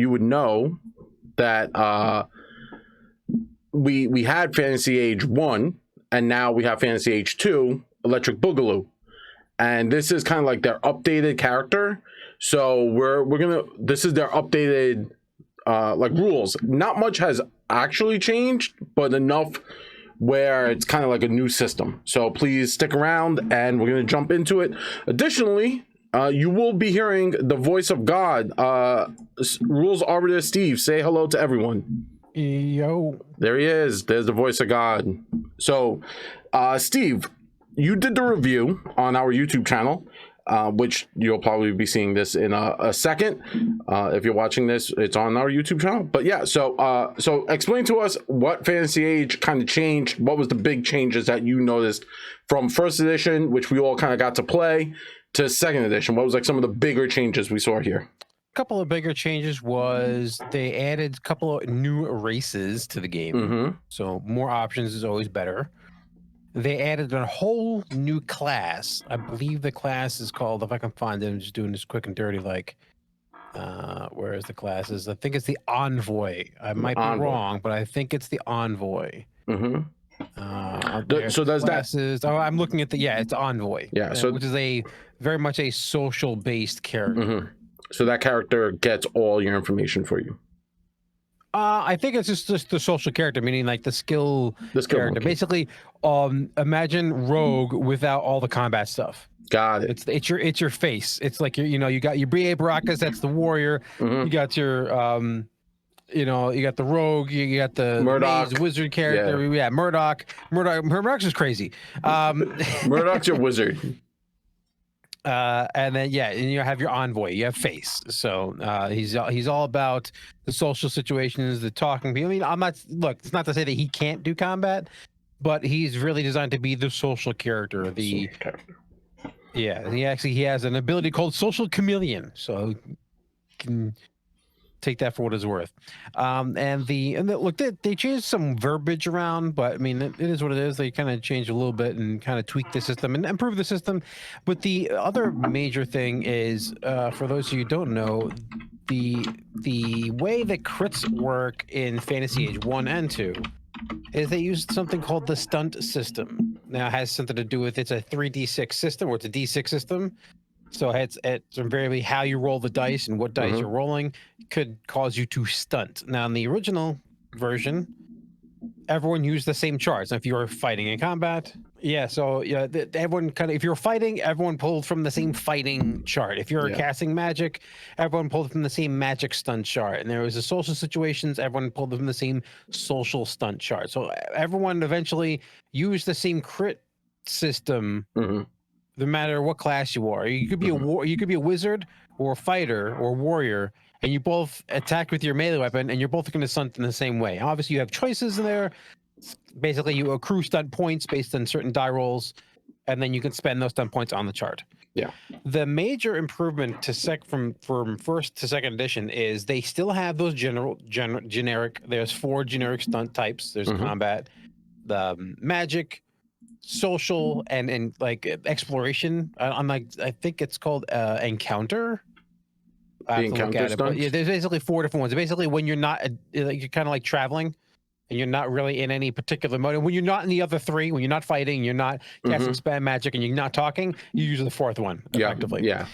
you would know that we had Fantasy Age 1, and now we have Fantasy Age 2, Electric Boogaloo. And this is kind of like their updated character. So we're gonna, this is their updated like rules. Not much has actually changed, but enough where it's kind of like a new system. So please stick around and we're gonna jump into it. Additionally, you will be hearing the voice of God. Rules Arbiter Steve, say hello to everyone. Yo. There he is. There's the voice of God. So, Steve, you did the review on our YouTube channel, which you'll probably be seeing this in a second. If you're watching this, it's on our YouTube channel. But yeah, so explain to us what Fantasy Age kind of changed. What was the big changes that you noticed from first edition, which we all kind of got to play, to second edition? What was like some of the bigger changes we saw here? Couple of bigger changes was they added a couple of new races to the game. So more options is always better. They added a whole new class. I believe the class is called, if I can find it, I'm just doing this quick and dirty, like, where is the classes? I think it's the Envoy. I might be wrong, but I think it's the Envoy. So does classes, that? Oh, I'm looking at the, yeah, it's Envoy. Yeah, so which is a very much a social-based character. So that character gets all your information for you. I think it's just the social character, meaning like the skill character. Okay. Basically, imagine Rogue without all the combat stuff. Got it. It's your face. It's like you got your B.A. Baracus, that's the warrior. You got your you got the Rogue, you got the Murdoch wizard character. Yeah, Murdoch's is crazy. Murdoch's your wizard. And then and you have your Envoy, you have Face. So he's all about the social situations, the talking people. I mean, it's not to say that he can't do combat, but he's really designed to be the social character. He has an ability called Social Chameleon, so you can take that for what it's worth. Look, they changed some verbiage around, but I mean, it is what it is. They kind of changed a little bit and kind of tweaked the system and improved the system. But the other major thing is, for those of you who don't know, the way that crits work in Fantasy Age 1 and 2 is they used something called the stunt system. Now, it has something to do with, it's a 3d6 system, or it's a d6 system. So it's invariably how you roll the dice and what dice you're rolling could cause you to stunt. Now, in the original version, everyone used the same charts. Now, if you were fighting in combat, everyone if you're fighting, everyone pulled from the same fighting chart. If you're casting magic, everyone pulled from the same magic stunt chart. And there was the social situations, everyone pulled from the same social stunt chart. So everyone eventually used the same crit system. No matter what class you are, you could be you could be a wizard or a fighter or a warrior, and you both attack with your melee weapon, and you're both going to stunt in the same way. Obviously, you have choices in there. Basically, you accrue stunt points based on certain die rolls, and then you can spend those stunt points on the chart. Yeah. The major improvement to from first to second edition is they still have those generic. There's 4 generic stunt types. There's combat, the magic, social, and like exploration. I think it's called encounter. The encounter stunts? Yeah, there's basically 4 different ones. Basically, when you're not, you're kind of like traveling, and you're not really in any particular mode. And when you're not in the other 3, when you're not fighting, you're not casting spam magic, and you're not talking, you use the 4th one effectively. Yeah.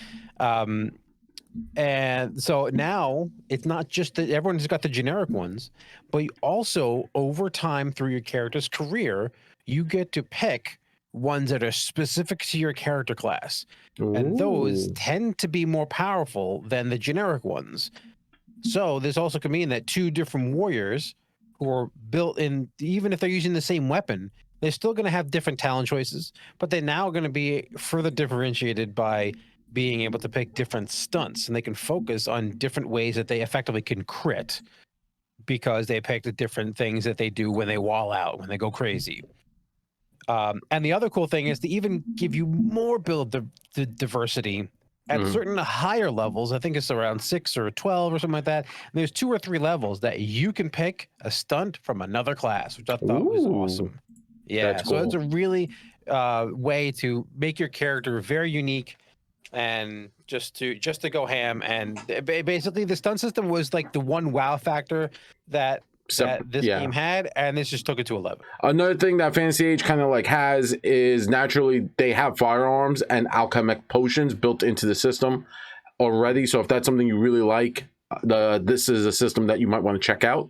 And so now it's not just that everyone's got the generic ones, but you also, over time through your character's career, you get to pick ones that are specific to your character class. And those tend to be more powerful than the generic ones. So this also could mean that 2 different warriors who are built in, even if they're using the same weapon, they're still going to have different talent choices, but they're now going to be further differentiated by being able to pick different stunts, and they can focus on different ways that they effectively can crit because they picked the different things that they do when they wall out, when they go crazy. And the other cool thing is to even give you more build diversity at certain higher levels. I think it's around 6 or 12 or something like that. And there's 2 or 3 levels that you can pick a stunt from another class, which I thought was awesome. Yeah, that's so cool. it's a really way to make your character very unique, and just to go ham. And basically, the stun system was like the one wow factor that this game had, and this just took it to 11. Another thing that Fantasy Age kind of like has is naturally they have firearms and alchemic potions built into the system already. So if that's something you really like, this is a system that you might want to check out.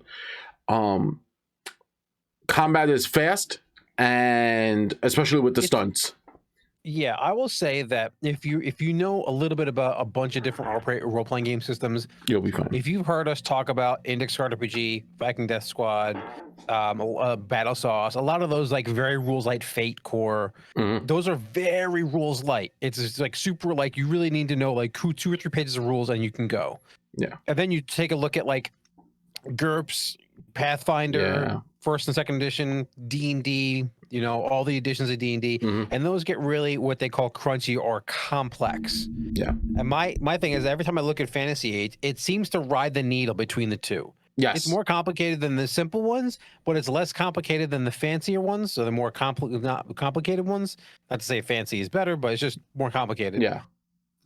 Combat is fast, and especially with the stunts. Yeah, I will say that if you know a little bit about a bunch of different role-playing game systems, you'll be fine. If you've heard us talk about Index ttrpg, Viking Death Squad, Battle Sauce, a lot of those like very rules light, Fate Core, those are very rules light. It's like super like you really need to know like 2 or 3 pages of rules and you can go. Yeah. And then you take a look at like GURPS, Pathfinder, first and second edition, D&D, you know, all the editions of D&D, and those get really what they call crunchy or complex. Yeah. And my thing is every time I look at Fantasy Age, it seems to ride the needle between the two. Yes. It's more complicated than the simple ones, but it's less complicated than the fancier ones. So the more complicated ones, not to say fancy is better, but it's just more complicated. Yeah.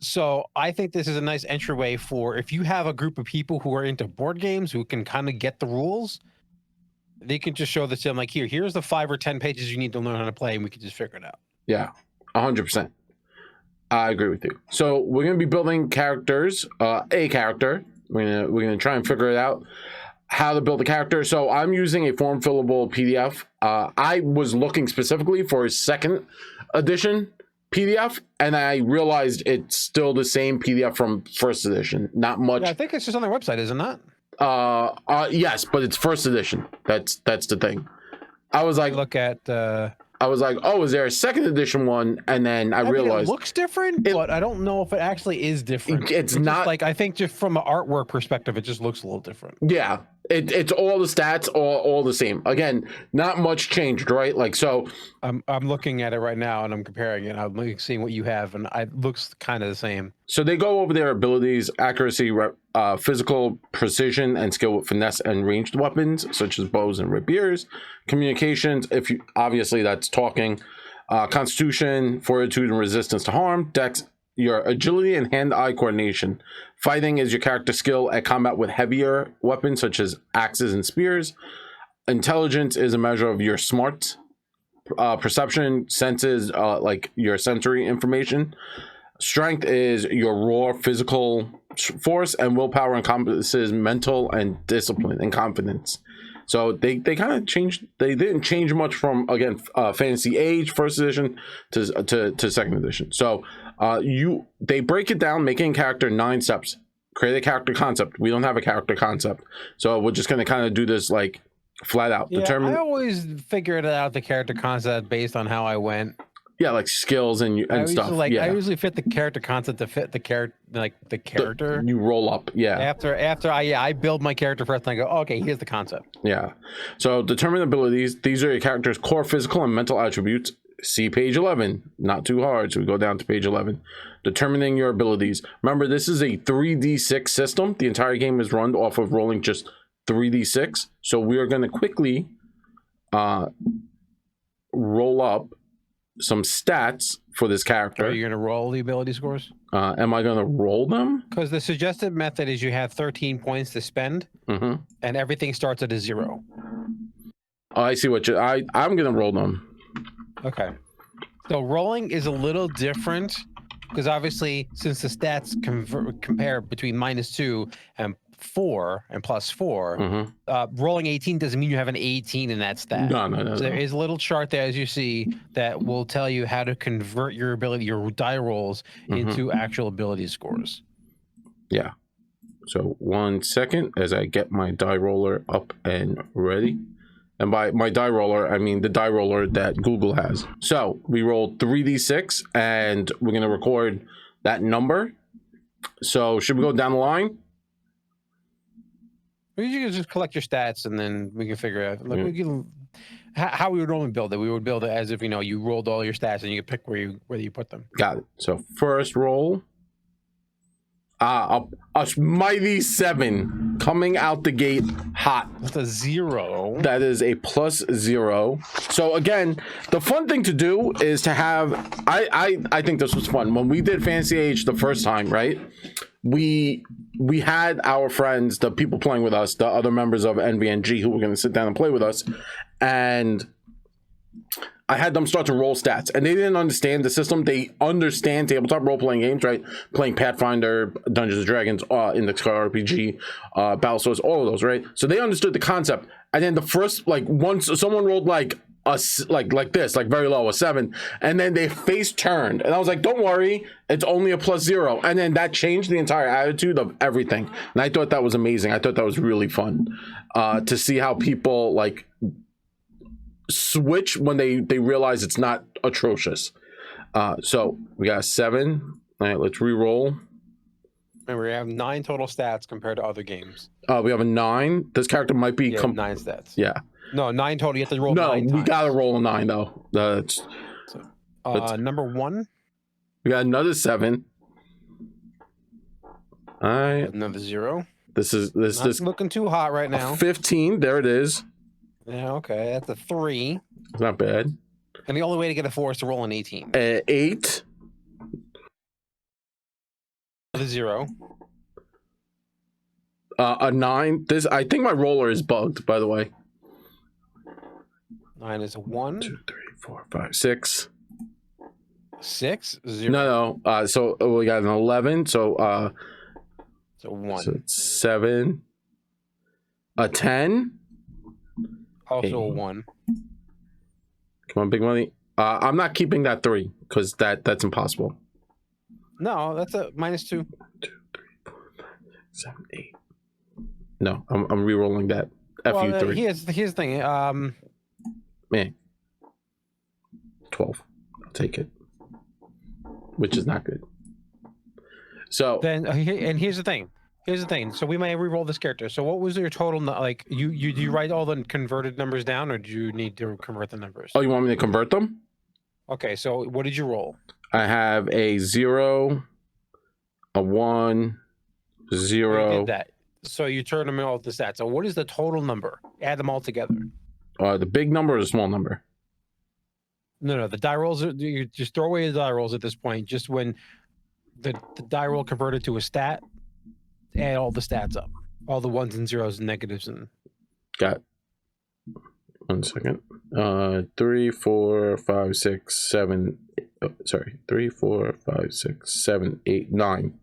So I think this is a nice entryway for if you have a group of people who are into board games who can kind of get the rules, they can just show this to them like, here's the 5 or 10 pages you need to learn how to play, and we can just figure it out. Yeah, 100%. I agree with you. So we're gonna be building characters, a character. We're gonna try and figure it out how to build a character. So I'm using a form fillable PDF. I was looking specifically for a second edition PDF, and I realized it's still the same PDF from first edition. Not much. Yeah, I think it's just on their website, is it not? Yes, but it's first edition. That's the thing. I was like, look at. I was like, oh, is there a second edition one? And then I realized it looks different, but I don't know if it actually is different. It's not like I think just from an artwork perspective, it just looks a little different. Yeah, it's all the stats, all the same. Again, not much changed, right? Like so. I'm looking at it right now and I'm comparing it. I'm seeing what you have, and it looks kind of the same. So they go over their abilities: accuracy, physical precision, and skill with finesse and ranged weapons, such as bows and rapiers. Communications, if you obviously that's talking. Constitution, fortitude, and resistance to harm. Dex, your agility and hand-eye coordination. Fighting is your character skill at combat with heavier weapons such as axes and spears. Intelligence is a measure of your smarts. Perception, senses, like your sensory information. Strength is your raw physical force, and willpower encompasses mental and discipline and confidence. So they kind of changed. They didn't change much from again Fantasy Age first edition to second edition. So they break it down, making a character 9 steps. Create a character concept. We don't have a character concept, so we're just gonna kind of do this like flat out. Yeah, I always figured out the character concept based on how I went. Yeah, like skills and stuff. I usually fit the character concept to fit the character, like the character. You roll up, yeah. After I build my character first, and I go, oh, okay, here's the concept. Yeah. So determine abilities. These are your character's core physical and mental attributes. See page 11. Not too hard. So we go down to page 11. Determining your abilities. Remember, this is a 3d6 system. The entire game is run off of rolling just 3d6. So we are going to quickly roll up some stats for this character. Are you going to roll the ability scores? Am I going to roll them? Because the suggested method is you have 13 points to spend, and everything starts at a 0. Oh, I see what you. I'm going to roll them. Okay. So rolling is a little different because obviously, since the stats compare between -2 and 4 and +4, rolling 18 doesn't mean you have an 18 in that stat. No. So there is a little chart there, as you see, that will tell you how to convert your die rolls into actual ability scores. Yeah. So 1 second as I get my die roller up and ready. And by my die roller, I mean the die roller that Google has. So we rolled 3d6 and we're going to record that number. So should we go down the line? You can just collect your stats and then we can figure out how we would normally build it. We would build it as if, you rolled all your stats and you could pick whether you put them. Got it. So first roll. A mighty 7 coming out the gate Hot. That's a 0. That is a +0. So again, the fun thing to do is to have. I think this was fun when we did Fantasy Age the first time, right? We had our friends, the people playing with us, the other members of NVNG who were going to sit down and play with us, and I had them start to roll stats, and they didn't understand the system. They understand tabletop role-playing games, right? Playing Pathfinder, Dungeons and Dragons, Index Card RPG, Battle Swords, all of those, right? So they understood the concept. And then the first, like, once someone rolled like like this, like very low, a 7, and then they face turned, and I was like, "Don't worry, it's only a +0." And then that changed the entire attitude of everything, and I thought that was amazing. I thought that was really fun to see how people like switch when they realize it's not atrocious. So we got a 7. All right, let's re-roll. And we have 9 total stats compared to other games. We have a 9. This character might be 9 stats. Yeah. No, 9 total. You have to roll 9 we times. gotta roll a 9 though. Number 1. We got another 7. All right. Another 0. This Not looking too hot right now. 15. There it is. Yeah, okay. That's a 3. It's not bad. And the only way to get a 4 is to roll an 18. 8. The 0. A 9. I think my roller is bugged, by the way. 9 is a 1. 2, 3, 4, 5, 6. 6? 0. No. So we got an 11. So So 1. so it's 7. A 10. Also 8. a 1. Come on, big money. I'm not keeping that 3 because that's impossible. No, that's a -2. 2, 3, 4, 5, 6, 7, 8. No, I'm re-rolling that. Well, FU3. here's the thing. Man. 12. I'll take it. Which is not good. So Then and here's the thing. So we may re-roll this character. So what was your total? Like do you write all the converted numbers down, or do you need to convert the numbers? oh, you want me to convert them? Okay. So what did you roll? I have a 0, a 1, You 0. did that. So you turn them all to stats. So what is the total number? Add them all together. The big number or the small number? No. The die rolls. You just throw away the die rolls at this point. Just when the die roll converted to a stat, add all the stats up, all the 1s and 0s and negatives and. Got 1 second. 3, 4, 5, 6, 7. 3, 4, 5, 6, 7, 8, 9.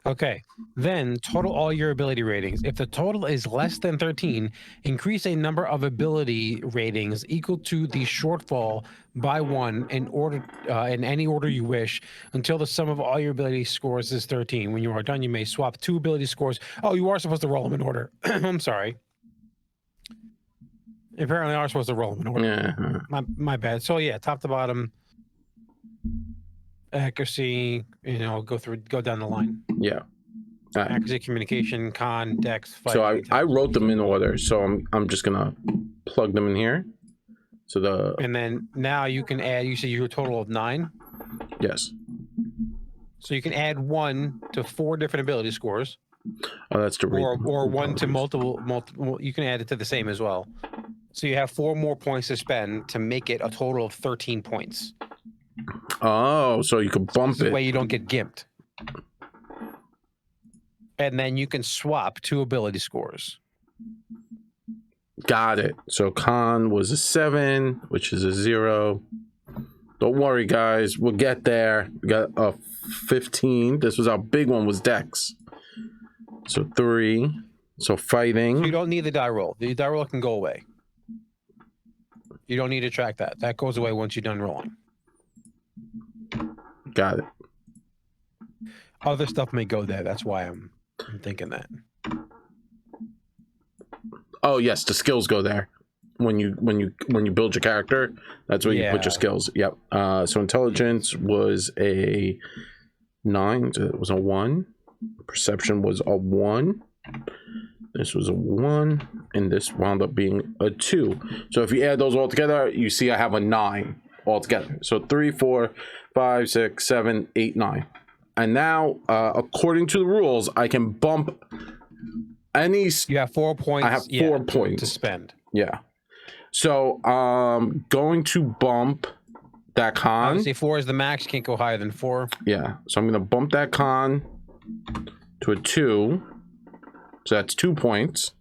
Okay, then total all your ability ratings. If the total is less than 13, increase a number of ability ratings equal to the shortfall by 1 in any order you wish until the sum of all your ability scores is 13. When you are done, you may swap 2 ability scores. Oh, you are supposed to roll them in order. I'm sorry. Apparently, are supposed to roll them in order. Yeah. My bad. So yeah, top to bottom, accuracy. Go down the line. Yeah. Accuracy, communication, con, dex, fight. So I wrote them in order. So I'm just gonna plug them in here. So and then now you can add. You say you're a total of 9. Yes. So you can add 1 to 4 different ability scores, Oh, that's the or 1 to multiple. You can add it to the same as well. So you have 4 more points to spend to make it a total of 13 points. Oh, so you can bump This it. way you don't get gimped. And then you can swap 2 ability scores. Got it. So con was a 7, which is a 0. Don't worry, guys. We'll get there. We got a 15. This was our big one, was dex. So 3. So fighting. You don't need the die roll. The die roll can go away. You don't need to track that. That goes away once you're done rolling. Got it. Other stuff may go there. That's why I'm thinking that. Oh yes, the skills go there. When you build your character, that's where you put your skills. Yep. So intelligence was a 9. So it was a 1. Perception was a 1. This was a 1, and this wound up being a 2. So if you add those all together, you see I have a 9 altogether. So 3, 4, 5, 6, 7, 8, 9. And now, according to the rules, I can bump You have 4 points. I have 4 points to spend. Yeah. So going to bump that con. Obviously 4 is the max. Can't go higher than 4. Yeah. So I'm gonna bump that con to a 2. So that's 2 points.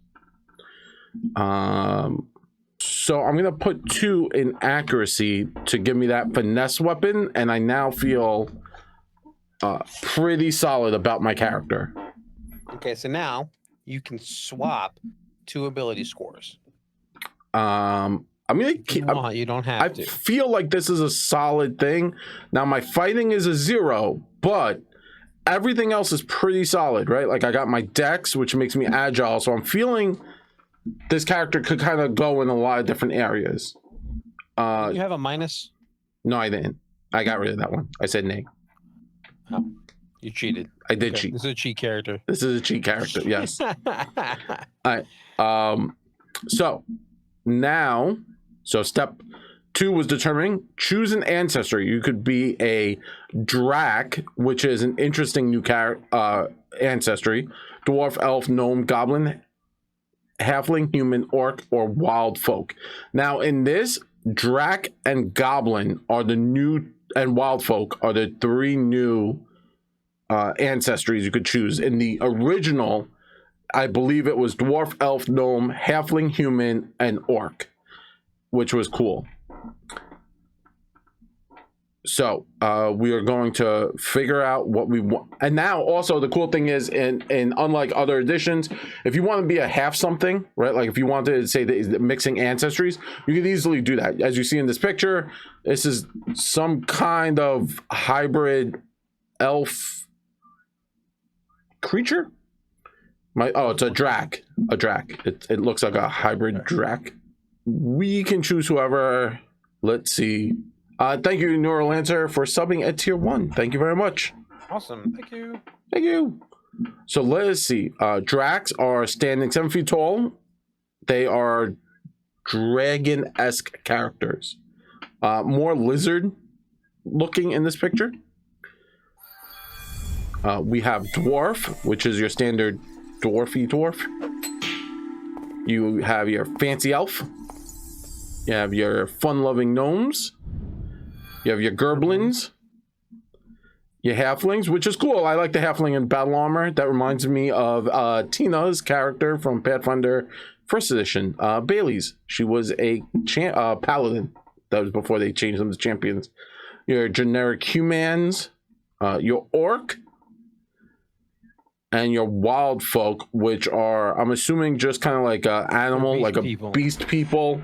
So I'm gonna put 2 in accuracy to give me that finesse weapon, and I now feel pretty solid about my character. Okay, so now you can swap 2 ability scores. I'm gonna keep. You don't have to. I feel like this is a solid thing. Now my fighting is a 0, but everything else is pretty solid, right? Like I got my dex, which makes me agile, so I'm feeling this character could kind of go in a lot of different areas. You have a minus? No, I didn't. I got rid of that one. I said nay. Oh, you cheated. I did cheat. This is a cheat character. This is a cheat character. Yes. All right. So now, step 2 was determining. Choose an ancestry. You could be a Drac, which is an interesting new ancestry. Dwarf, elf, gnome, goblin, halfling, human, orc, or wild folk. Now in this, Drac and goblin are the new, and wild folk are the 3 new ancestries you could choose. In the original, I believe it was dwarf, elf, gnome, halfling, human, and orc, which was cool. So we are going to figure out what we want. And now also the cool thing is, in unlike other editions, if you want to be a half something, right? Like if you wanted to say that mixing ancestries, you could easily do that. As you see in this picture, this is some kind of hybrid elf creature. It's a Drac. It looks like a hybrid Drac. We can choose whoever. Let's see. Thank you, Neurolancer, for subbing at tier 1. Thank you very much. Awesome. Thank you. Thank you. So let's see. Dracs are standing 7 feet tall. They are dragon-esque characters. More lizard looking in this picture. We have dwarf, which is your standard dwarfy dwarf. You have your fancy elf. You have your fun-loving gnomes. You have your gerblins, your halflings, which is cool. I like the halfling in battle armor. That reminds me of Tina's character from Pathfinder First Edition, Bailey's. She was a paladin. That was before they changed them to champions. Your generic humans, your orc, and your wild folk, which are, I'm assuming, just kind of like an animal, like a beast people.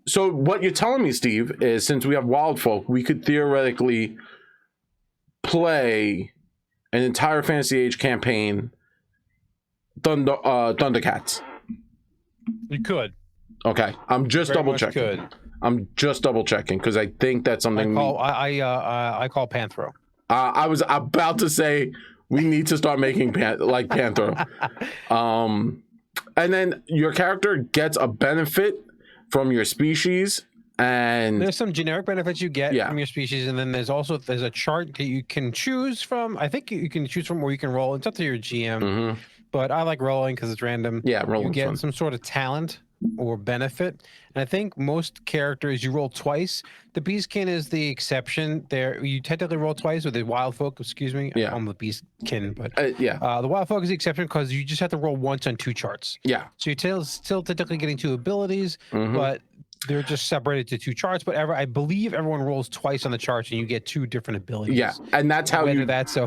So what you're telling me, Steve, is since we have wild folk, we could theoretically play an entire Fantasy Age campaign, Thundercats. You could. Okay, I'm just double checking. I'm just double checking because I think that's something. I call Panthro. I was about to say we need to start making Panthro. And then your character gets a benefit from your species, and there's some generic benefits you get from your species, and then there's a chart that you can choose from. I think you can choose from where you can roll. It's up to your GM, but I like rolling because it's random. Yeah, rolling. You get some sort of talent or benefit, and I think most characters you roll twice. The Beastkin is the exception. There, you technically roll twice with the Wild Folk. Excuse me, on the Beastkin, but the Wild Folk is the exception because you just have to roll once on 2 charts. Yeah, so you're still technically getting 2 abilities, but they're just separated to 2 charts. But I believe everyone rolls twice on the charts, and you get 2 different abilities. Yeah, and that's how that's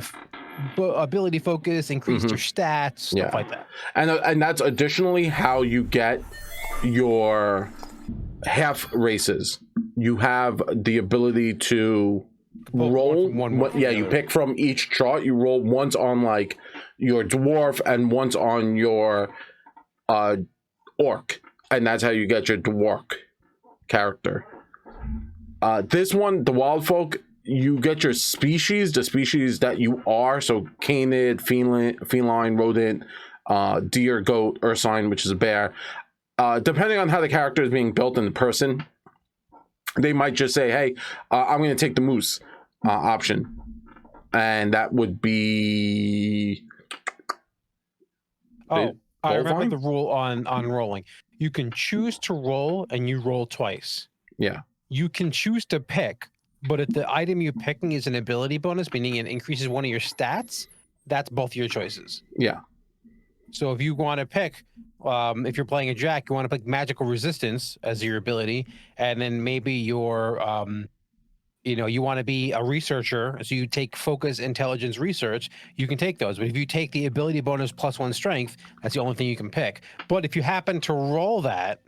ability focus, increase your stats, stuff like that. And that's additionally how you get your half races. You have the ability to roll you pick from each chart. You roll once on like your dwarf and once on your orc, and that's how you get your dwarf character. This one, the wild folk, you get your species, the species that you are. So canid, feline, rodent, deer, goat, ursine, which is a bear. Depending on how the character is being built in the person, they might just say, hey, I'm going to take the moose option. And that would be... I remember fine? the rule on rolling. You can choose to roll, and you roll twice. Yeah. You can choose to pick, but if the item you're picking is an ability bonus, meaning it increases one of your stats, that's both your choices. Yeah. So if you want to pick, if you're playing a jack, you want to pick magical resistance as your ability, and then maybe your, you want to be a researcher, so you take focus, intelligence, research. You can take those, but if you take the ability bonus +1 strength, that's the only thing you can pick. But if you happen to roll that,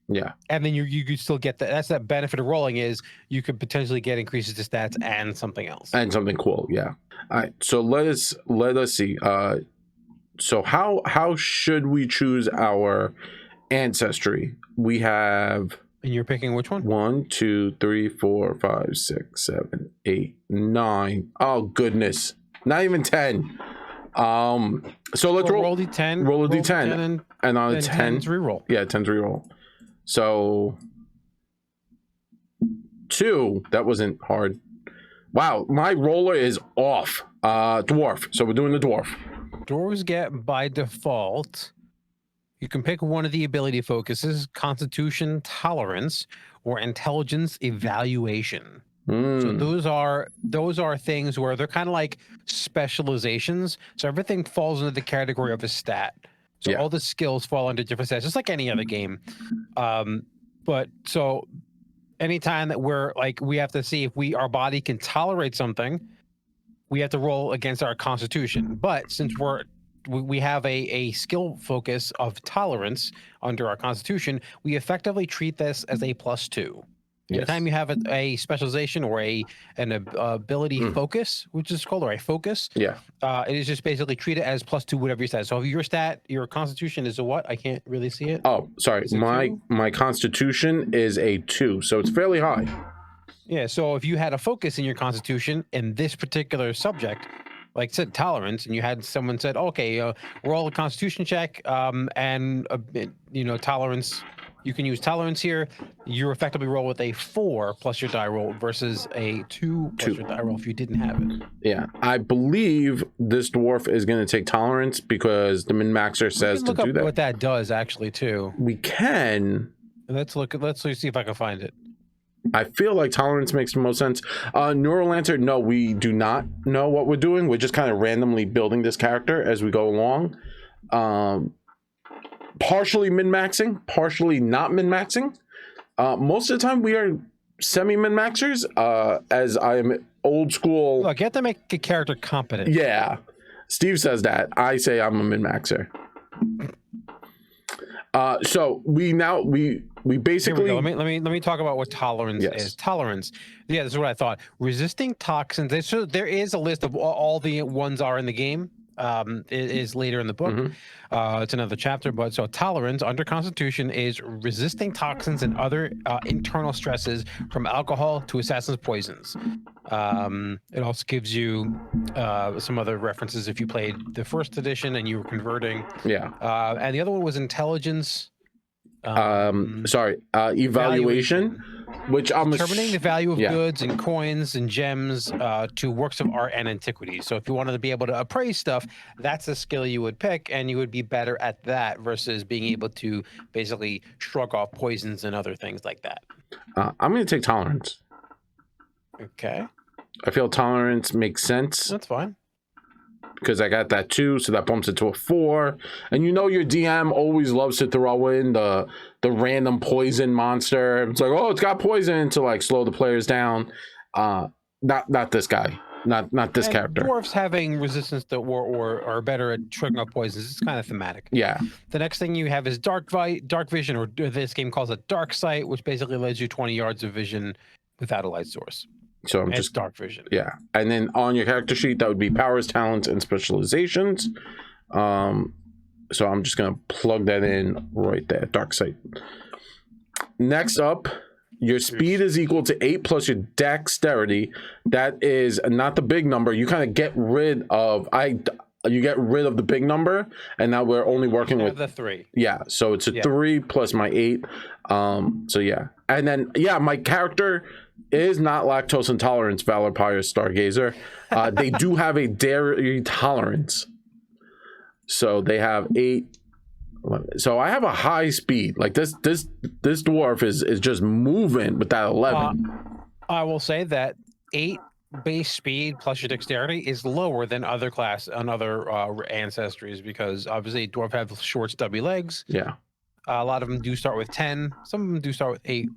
Yeah. and then you could still get that. That's that benefit of rolling is you could potentially get increases to stats and something else. And something cool. Yeah. All right. So let us see. So how should we choose our ancestry? We have. And you're picking which one? 1, 2, 3, 4, 5, 6, 7, 8, 9. Oh goodness. Not even 10. So let's roll a d10. Roll a d10. And on a 10. 10's reroll. Yeah, 10's reroll. So 2. That wasn't hard. Wow, my roller is off. Dwarf. So we're doing the dwarf. Dwarves get by default. You can pick one of the ability focuses: Constitution, Tolerance, or Intelligence Evaluation. So those are things where they're kind of like specializations. So everything falls into the category of a stat. So all the skills fall under different stats, just like any other game. But so anytime that we have to see if our body can tolerate something, we have to roll against our constitution. But since we have a skill focus of tolerance under our constitution, we effectively treat this as a +2. Anytime you have a specialization or an ability focus, which is called, or a focus, it is just basically treat it as +2 whatever your stat. So if your constitution is a what? I can't really see it. Oh, sorry. My constitution is a 2, so it's fairly high. Yeah, so if you had a focus in your constitution in this particular subject, like said tolerance, and you had someone said, okay, roll a constitution check, and tolerance. You can use tolerance here. You effectively roll with a 4 plus your die roll versus a 2 plus your die roll if you didn't have it. Yeah, I believe this dwarf is going to take tolerance because the min-maxer says to do that. Look up what that does actually too. We can. Let's see if I can find it. I feel like tolerance makes the most sense. Neurolancer, no, we do not know what we're doing. We're just kind of randomly building this character as we go along. Partially min-maxing, partially not min-maxing. Most of the time we are semi-min-maxers, as I am old school. Look, you have to make a character competent. Yeah. Steve says that. I say I'm a min-maxer. So we basically. Let me talk about what tolerance is. Tolerance. Yeah, this is what I thought. Resisting toxins. There is a list of all the ones are in the game. It is later in the book. It's another chapter, but so tolerance under Constitution is resisting toxins and other internal stresses, from alcohol to assassin's poisons. It also gives you some other references if you played the first edition and you were converting. And the other one was intelligence. Evaluation. Which I'm determining the value of goods and coins and gems to works of art and antiquities. So if you wanted to be able to appraise stuff, that's a skill you would pick, and you would be better at that versus being able to basically shrug off poisons and other things like that. I'm going to take tolerance. Okay. I feel tolerance makes sense. That's fine. Because I got that 2, so that bumps it to a 4. And your DM always loves to throw in the random poison monster. It's like, oh, it's got poison to like slow the players down. Not this guy. Not this character. Dwarves having resistance to or are better at shrugging off poisons. It's kind of thematic. Yeah. The next thing you have is dark vision, or this game calls it dark sight, which basically lets you 20 yards of vision without a light source. So I'm just dark vision. Yeah. And then on your character sheet, that would be powers, talents, and specializations. So I'm just going to plug that in right there. Dark sight. Next up, your speed is equal to 8 plus your dexterity. That is not the big number. You kind of get rid of the big number, and now we're only working with the 3. Yeah, so it's a 3 plus my 8. So yeah. And then my character is not lactose intolerance, Valor Pyre Stargazer. They do have a dairy tolerance. So they have 8 So I have a high speed. Like this dwarf is just moving with that 11. I will say that 8 base speed plus your dexterity is lower than other ancestries, because obviously dwarf have short stubby legs. Yeah. A lot of them do start with 10. Some of them do start with 8.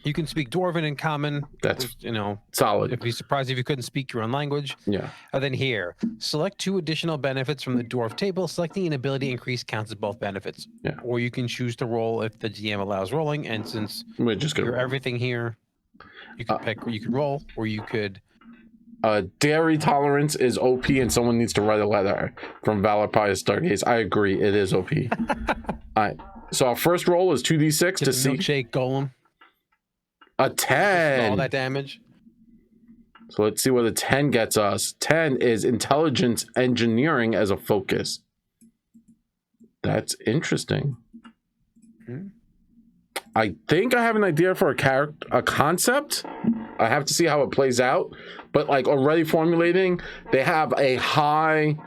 You can speak Dwarven in common. That's If solid. you'd be surprised if you couldn't speak your own language. Yeah. And then here, select 2 additional benefits from the dwarf table. Selecting an ability increase counts as both benefits. Yeah. Or you can choose to roll if the GM allows rolling. And since you're everything here, you can pick. You can roll, or you could. Dairy tolerance is OP, and someone needs to write a letter from Valor Pious Stargaze. I agree, it is OP. All right. So our first roll is 2d6 to see. Milkshake golem. A 10. All that damage. So let's see what a 10 gets us. 10 is intelligence engineering as a focus. That's interesting. I think I have an idea for a concept. I have to see how it plays out. But like already formulating, they have a high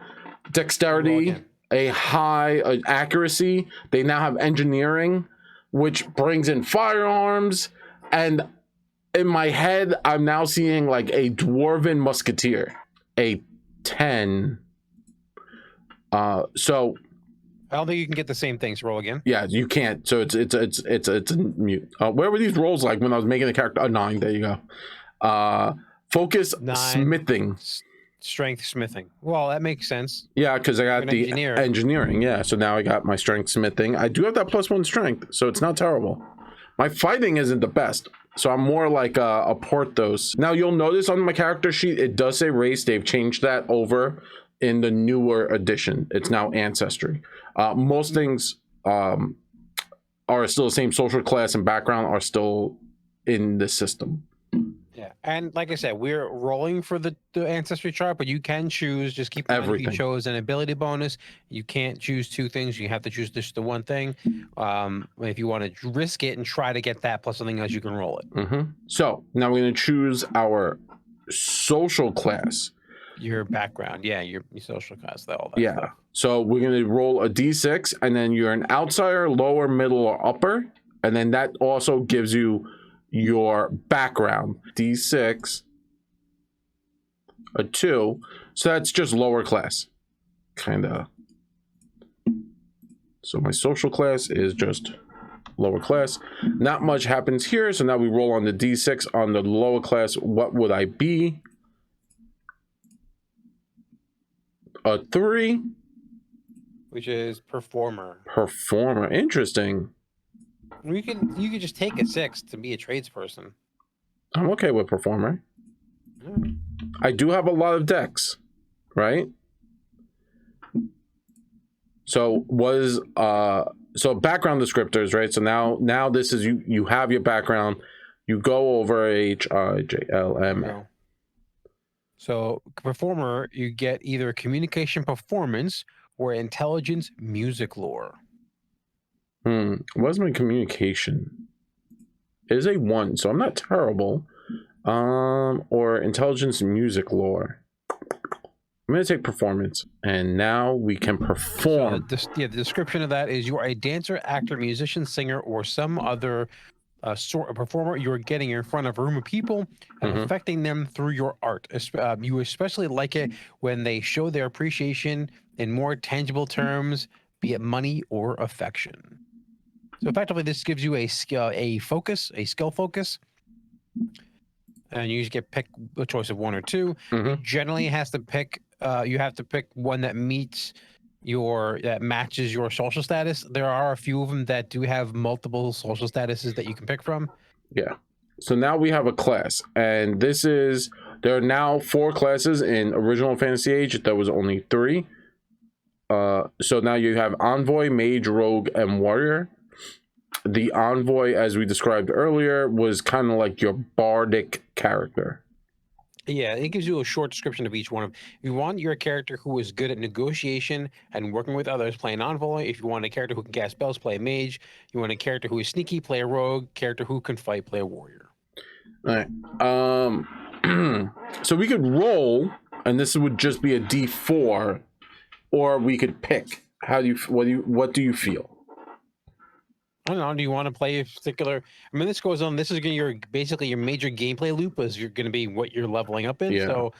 dexterity, a high accuracy. They now have engineering, which brings in firearms. And in my head, I'm now seeing like a dwarven musketeer, a 10. So I don't think you can get the same things. Roll again. Yeah, you can't. So it's a mute. Where were these rolls like when I was making the character? 9. There you go. Focus 9. smithing. Strength smithing. Well, that makes sense. Yeah, because I got the engineering. Yeah, so now I got my strength smithing. I do have that +1 strength, so it's not terrible. My fighting isn't the best, so I'm more like a Porthos. Now you'll notice on my character sheet it does say race. They've changed that over in the newer edition. It's now Ancestry. Most things are still the same. Social class and background are still in the system. Yeah, and like I said, we're rolling for the ancestry chart, but you can choose. Just keep in mind, if you chose an ability bonus, you can't choose 2 things. You have to choose just the one thing. If you want to risk it and try to get that plus something else, you can roll it. So now we're going to choose our social class. Your background, yeah, your social class, all that stuff. So we're going to roll a d6, and then you're an outsider, lower, middle, or upper, and then that also gives you your background. D6, a 2, so that's just lower class, kind of. So my social class is just lower class. Not much happens here, so now we roll on the d6 on the lower class. What would I be? A 3, which is performer. Interesting. You could just take a 6 to be a tradesperson. I'm okay with performer. I do have a lot of decks, right? So so background descriptors, right? So now this is you have your background. You go over HIJLM. So performer, you get either communication performance or intelligence music lore. What's my communication? It is a 1, so I'm not terrible. Or intelligence music lore. I'm gonna take performance, and now we can perform. So the description of that is you are a dancer, actor, musician, singer, or some other sort of performer. You are getting in front of a room of people and affecting them through your art. You especially like it when they show their appreciation in more tangible terms, be it money or affection. So effectively, this gives you a skill focus, and you just get pick a choice of 1 or 2. You generally has to pick. You have to pick one that meets that matches your social status. There are a few of them that do have multiple social statuses that you can pick from. Yeah. So now we have a class, and there are now 4 classes in original Fantasy Age. There was only 3. So now you have Envoy, Mage, Rogue, and Warrior. The Envoy, as we described earlier, was kind of like your bardic character. Yeah, it gives you a short description of each one. If you want your character who is good at negotiation and working with others, play an Envoy. If you want a character who can cast spells, play a Mage. You want a character who is sneaky, play a Rogue. Character who can fight, play a Warrior. All right. So we could roll, and this would just be a D4, or we could pick. How do you what do you feel? I don't know. Do you want to play a particular? I mean, this goes on. This is your basically your major gameplay loop is you're going to be what you're leveling up in. Yeah. So,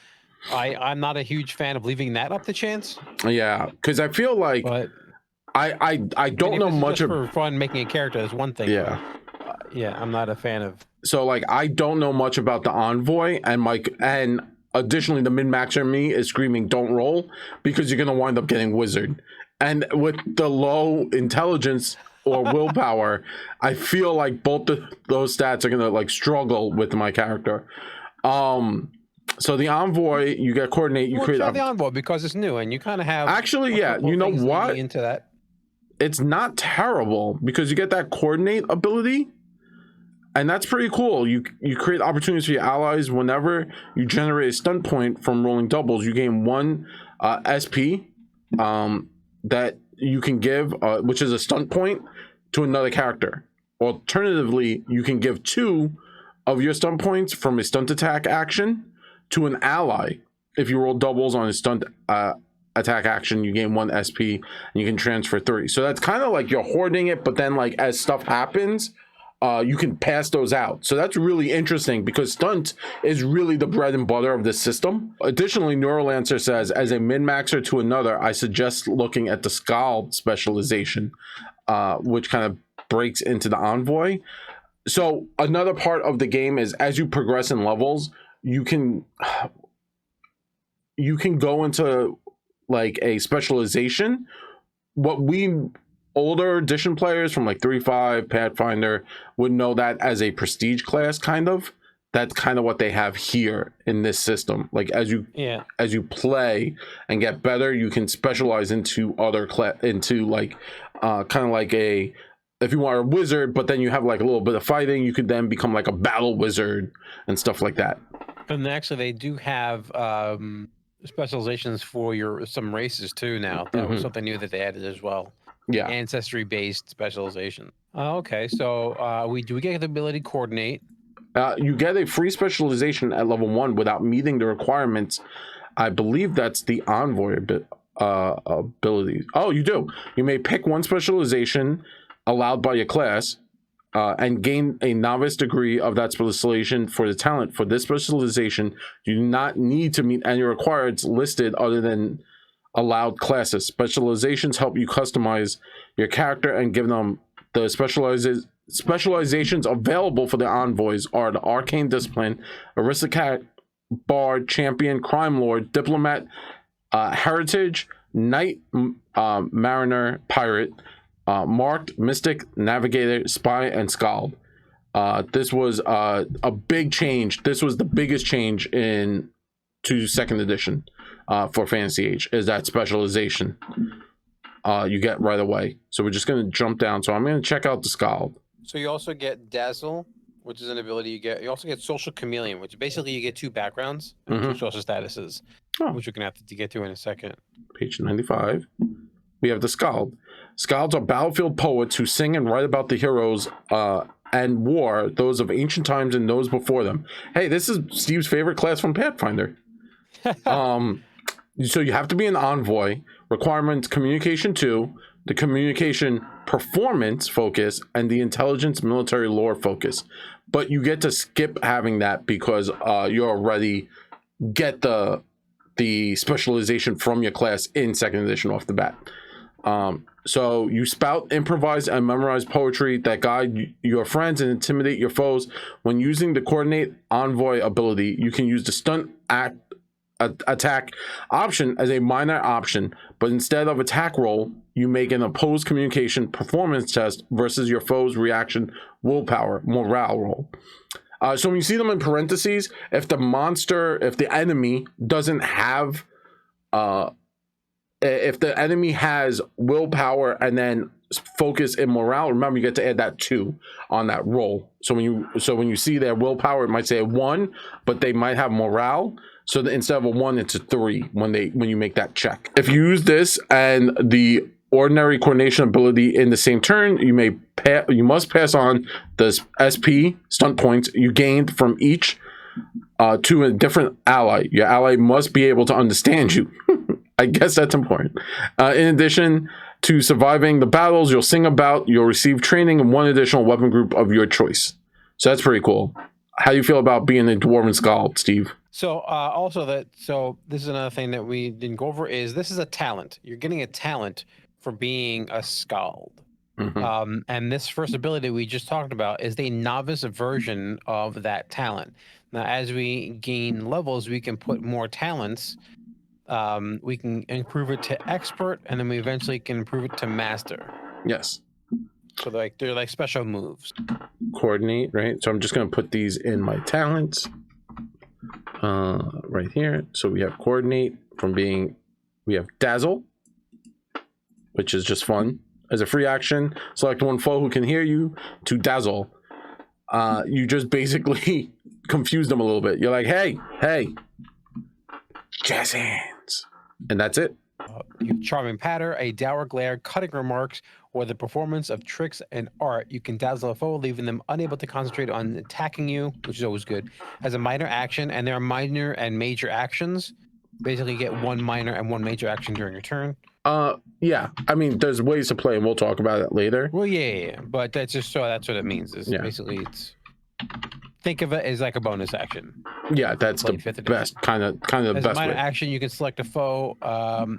I'm not a huge fan of leaving that up to chance. Yeah, because I feel like But I don't know much for fun. Making a character is one thing. Yeah. But, yeah, I'm not a fan of. So like I don't know much about the envoy, and additionally the min-maxer in me is screaming don't roll because you're gonna wind up getting wizard. And with the low intelligence or willpower, I feel like both those stats are gonna like struggle with my character. So the envoy, you get coordinate, you create the envoy because it's new and you kind of have actually, yeah, you know what? Into that. It's not terrible because you get that coordinate ability. And that's pretty cool. You create opportunities for your allies whenever you generate a stunt point from rolling doubles. You gain 1 SP that you can give, which is a stunt point, to another character. Alternatively, you can give 2 of your stunt points from a stunt attack action to an ally. If you roll doubles on a stunt attack action, you gain 1 SP and you can transfer 3. So that's kind of like you're hoarding it, but then like as stuff happens, you can pass those out. So that's really interesting because stunt is really the bread and butter of this system. Additionally, Neurolancer says, as a min-maxer to another, I suggest looking at the Scald specialization, which kind of breaks into the envoy. So another part of the game is as you progress in levels, you can go into like a specialization. What we older edition players from like 3.5 Pathfinder would know that as a prestige class, kind of. That's kind of what they have here in this system. Like as you play and get better, you can specialize into other into like kind of like a, if you are a wizard, but then you have like a little bit of fighting, you could then become like a battle wizard and stuff like that. And actually, they do have specializations for some races too now. That was something new that they added as well. Yeah, ancestry based specialization. Okay, so we get the ability to coordinate. You get a free specialization at level 1 without meeting the requirements. I believe that's the envoy ability. Oh, you do. You may pick one specialization allowed by your class and gain a novice degree of that specialization for the talent. For this specialization, you do not need to meet any requirements listed other than allowed classes. Specializations help you customize your character and give them the specializations available for the envoys are the arcane discipline, aristocrat, bard, champion, crime lord, diplomat, heritage, knight, mariner, pirate, marked, mystic, navigator, spy, and scald. This was a big change. This was the biggest change to 2nd edition. For Fantasy Age is that specialization you get right away. So we're just going to jump down. So I'm going to check out the Scald. So you also get Dazzle, which is an ability you get. You also get Social Chameleon, which basically you get 2 backgrounds and 2 social statuses, which we're going to have to get to in a second. Page 95. We have the Scald. Scalds are battlefield poets who sing and write about the heroes and war, those of ancient times and those before them. Hey, this is Steve's favorite class from Pathfinder. So you have to be an envoy. Requirements: communication 2, the communication performance focus, and the intelligence military lore focus. But you get to skip having that because you already get the specialization from your class in 2nd edition off the bat. So you spout, improvise, and memorize poetry that guide your friends and intimidate your foes. When using the coordinate envoy ability, you can use the stunt attack option as a minor option, but instead of attack roll, you make an opposed communication performance test versus your foe's reaction willpower morale roll. So when you see them in parentheses, if the enemy doesn't have if the enemy has willpower and then focus and morale, remember you get to add that 2 on that roll. So when you see their willpower, it might say a 1, but they might have morale. So instead of a 1, it's a 3 when you make that check. If you use this and the ordinary coordination ability in the same turn, you must pass on the SP stunt points you gained from each to a different ally. Your ally must be able to understand you. I guess that's important. In addition, To surviving the battles you'll sing about, you'll receive training in one additional weapon group of your choice. So that's pretty cool. How do you feel about being a Dwarven Skald, Steve? So so this is another thing that we didn't go over is this is a talent. You're getting a talent for being a Skald. And this first ability we just talked about is the novice version of that talent. Now, as we gain levels, we can put more talents. We can improve it to expert, and then we eventually can improve it to master. Yes. So they're like special moves. Coordinate, right? So I'm just going to put these in my talents right here. So we have coordinate we have dazzle, which is just fun. As a free action, select one foe who can hear you to dazzle. You just basically confuse them a little bit. You're like, hey, jazz hands. And that's it. You have charming patter, a dour glare, cutting remarks, or the performance of tricks and art. You can dazzle a foe, leaving them unable to concentrate on attacking you, which is always good. As a minor action, and there are minor and major actions. Basically, you get one minor and one major action during your turn. Yeah. I mean, there's ways to play, and we'll talk about it later. Well, yeah. But that's what it means. Basically, think of it as like a bonus action. Yeah, that's the best kind of the as best a minor way. action, you can select a foe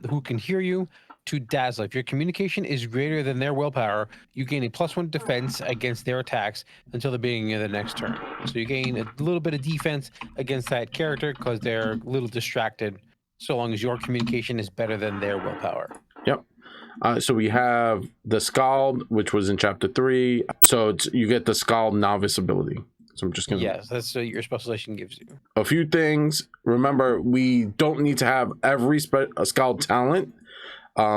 who can hear you to dazzle. If your communication is greater than their willpower, you gain a +1 defense against their attacks until the beginning of the next turn. So you gain a little bit of defense against that character because they're a little distracted, so long as your communication is better than their willpower. Yep. So we have the Skald, which was in chapter 3. So you get the Skald novice ability. So I'm just gonna. Yes, that's what your specialization gives you. A few things. Remember, we don't need to have every Skald talent.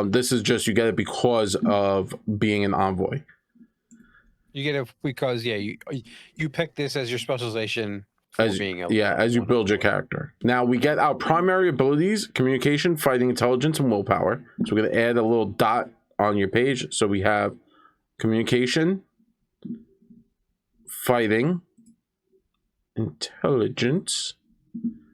This is just you get it because of being an envoy. You get it because you pick this as your specialization. As you build your character. Now we get our primary abilities: communication, fighting, intelligence, and willpower. So we're going to add a little dot on your page. So we have communication, fighting, intelligence.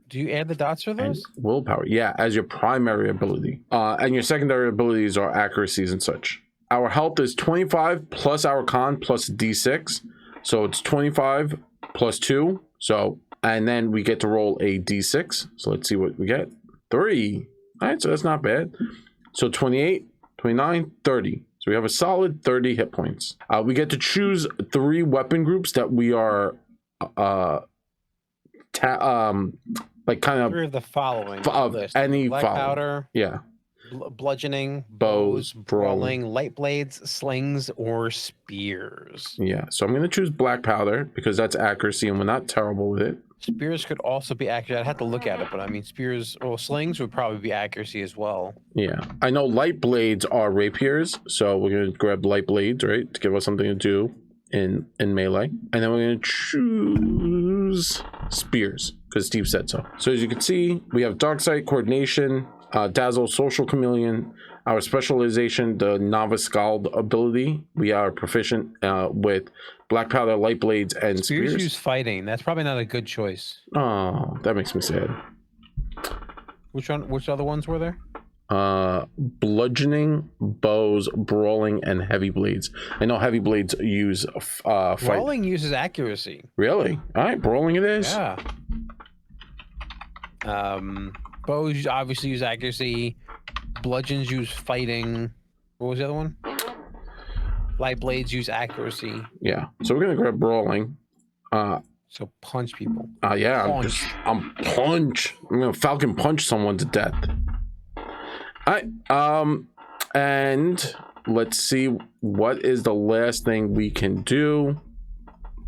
Do you add the dots for those? Willpower. Yeah, as your primary ability. And your secondary abilities are accuracies and such. Our health is 25 plus our con plus D6. So it's 25 plus 2. So, and then we get to roll a d6. So let's see what we get. 3. All right, so that's not bad. So 28, 29, 30. So we have a solid 30 hit points. We get to choose 3 weapon groups that we are like kind of 3 of the following list. Any black following. Powder, yeah, bludgeoning, bows, brawling, light blades, slings, or spears. Yeah, so I'm going to choose black powder because that's accuracy and we're not terrible with it. Spears could also be accurate. I'd have to look at it, but I mean, slings would probably be accuracy as well. Yeah, I know light blades are rapiers, so we're going to grab light blades, right, to give us something to do in melee. And then we're going to choose spears because Steve said so. So as you can see, we have dark sight, coordination, dazzle, social chameleon. Our specialization, the novice Skald ability, we are proficient with black powder, light blades, and spears. Use fighting. That's probably not a good choice. Oh, that makes me sad. Which other ones were there? Bludgeoning, bows, brawling, and heavy blades. I know heavy blades use fight. Brawling uses accuracy. Really? All right, brawling it is. Yeah. Bows obviously use accuracy. Bludgeons use fighting. What was the other one? Light blades use accuracy. Yeah. So we're gonna grab brawling. So punch people. Yeah. I'm punch. I'm gonna falcon punch someone to death. All right. And let's see what is the last thing we can do.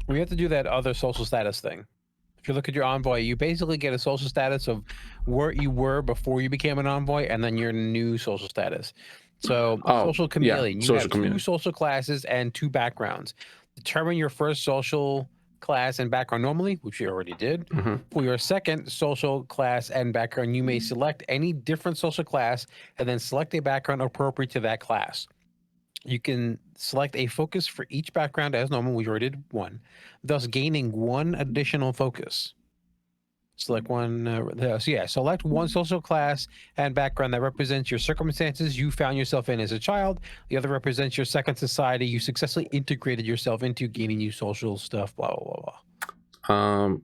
We have to do that other social status thing. If you look at your envoy, you basically get a social status of where you were before you became an envoy, and then your new social status. So, social chameleon. You have 2 social classes and 2 backgrounds. Determine your first social class and background normally, which you already did. Mm-hmm. For your second social class and background, you may select any different social class and then select a background appropriate to that class. You can select a focus for each background as normal. We already did 1, thus gaining 1 additional focus. Select one. Select one social class and background that represents your circumstances you found yourself in as a child. The other represents your second society you successfully integrated yourself into, gaining new social stuff. Blah blah blah blah.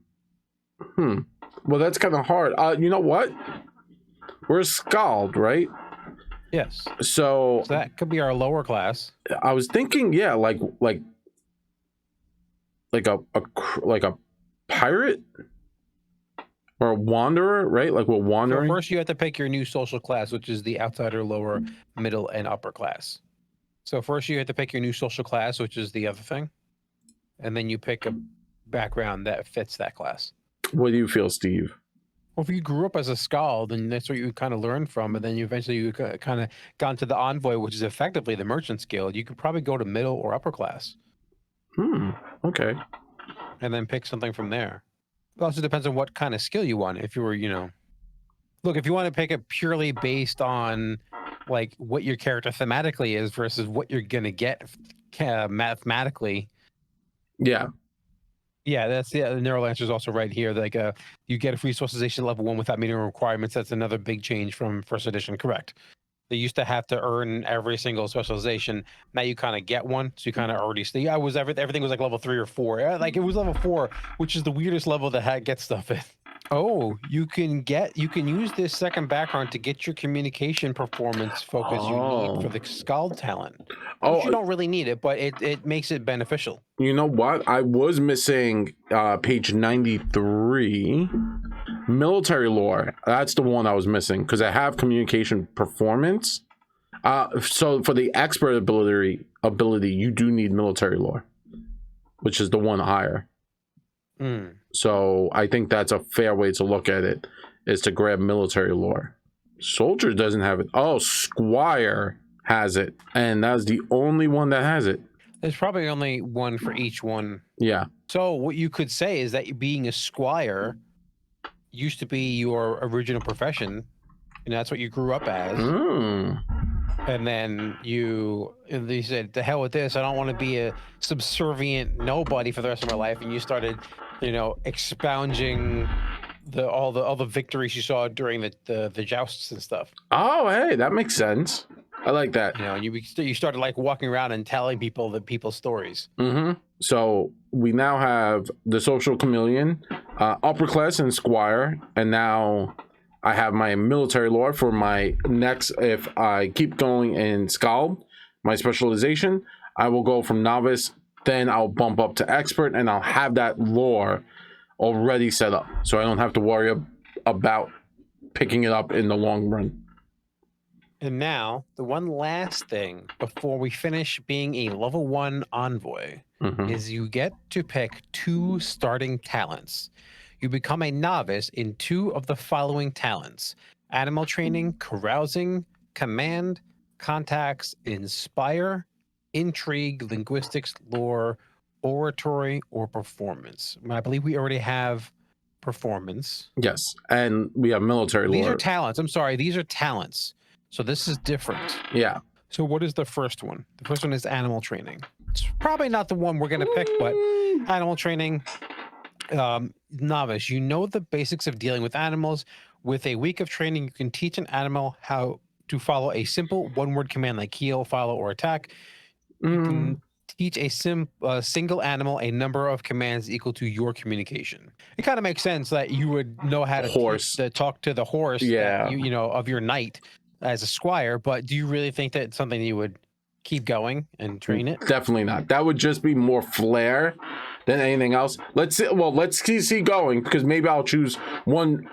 Well, that's kind of hard. You know what? We're a Scald, right? Yes. So that could be our lower class. I was thinking, yeah, like a pirate or a wanderer, right? Like we're wandering. So first, you have to pick your new social class, which is the outsider, lower, middle, and upper class. So first, you have to pick your new social class, which is the other thing, and then you pick a background that fits that class. What do you feel, Steve? Well, if you grew up as a Scald, then that's what you kind of learned from, and then you eventually kind of got into the Envoy, which is effectively the Merchant's Guild. You could probably go to middle or upper class. Okay. And then pick something from there. It also depends on what kind of skill you want. If you were, look, if you want to pick it purely based on like what your character thematically is versus what you're gonna get mathematically. Yeah. Yeah, that's the Neurolancer is also right here. Like, you get a free specialization level 1 without meeting requirements. That's another big change from first edition. Correct. They used to have to earn every single specialization. Now you kind of get one, so you kind of already stay. Everything was like level 3 or 4. Like it was level 4, which is the weirdest level to get stuff in. Oh, you can use this second background to get your communication performance focus you need for the Scald talent. Which you don't really need it, but it makes it beneficial. You know what? I was missing page 93. Military lore. That's the one I was missing because I have communication performance. So for the expert ability, you do need military lore, which is the one higher. So I think that's a fair way to look at it, is to grab military lore. Soldier doesn't have it. Oh, Squire has it, and that's the only one that has it. There's probably only one for each one. Yeah. So what you could say is that being a Squire used to be your original profession, and that's what you grew up as. And then you said, "The hell with this! I don't want to be a subservient nobody for the rest of my life." And you started, expounding all the victories you saw during the jousts and stuff. Oh, hey, that makes sense. I like that. And you started like walking around and telling people's stories. So we now have the social chameleon, upper class, and Squire, and now I have my military lore for my next. If I keep going in Scald, my specialization, I will go from novice, then I'll bump up to expert, and I'll have that lore already set up, so I don't have to worry about picking it up in the long run. And now, the one last thing before we finish being a level 1 envoy is you get to pick 2 starting talents. You become a novice in 2 of the following talents: animal training, carousing, command, contacts, inspire, intrigue, linguistics, lore, oratory, or performance. I believe we already have performance. Yes, and we have military lore. These are talents. I'm sorry, these are talents. So this is different. Yeah. So what is the first one? The first one is animal training. It's probably not the one we're going to pick, but animal training. Novice, you know the basics of dealing with animals. With a week of training, you can teach an animal how to follow a simple one-word command like heal, follow, or attack. You can teach a single animal a number of commands equal to your communication. It kind of makes sense that you would know how to talk to the horse, that of your knight as a Squire, but do you really think that it's something you would keep going and train it? Definitely not. That would just be more flair than anything else. Let's see going, because maybe I'll choose one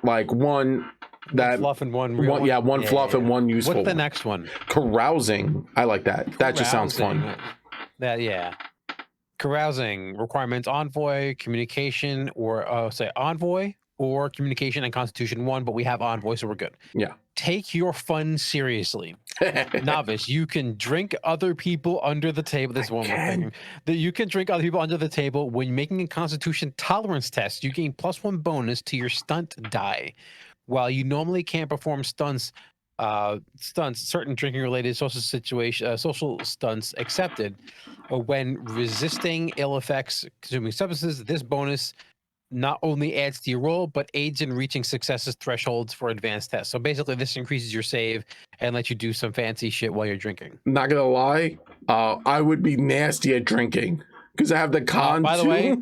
that fluff and one real one. Fluff and one useful. What's the next one? Carousing. I like that. That just sounds fun. Carousing requirements: envoy, communication, or say envoy or communication and constitution 1, but we have envoy, so we're good. Yeah. Take your fun seriously. Novice, you can drink other people under the table. This one more thing. That you can drink other people under the table when making a constitution tolerance test. You gain +1 bonus to your stunt die. While you normally can't perform stunts, certain drinking related social stunts accepted. When resisting ill effects consuming substances, this bonus not only adds to your roll, but aids in reaching successes thresholds for advanced tests. So basically, this increases your save and lets you do some fancy shit while you're drinking. Not gonna lie, I would be nasty at drinking because I have the con By the too. way,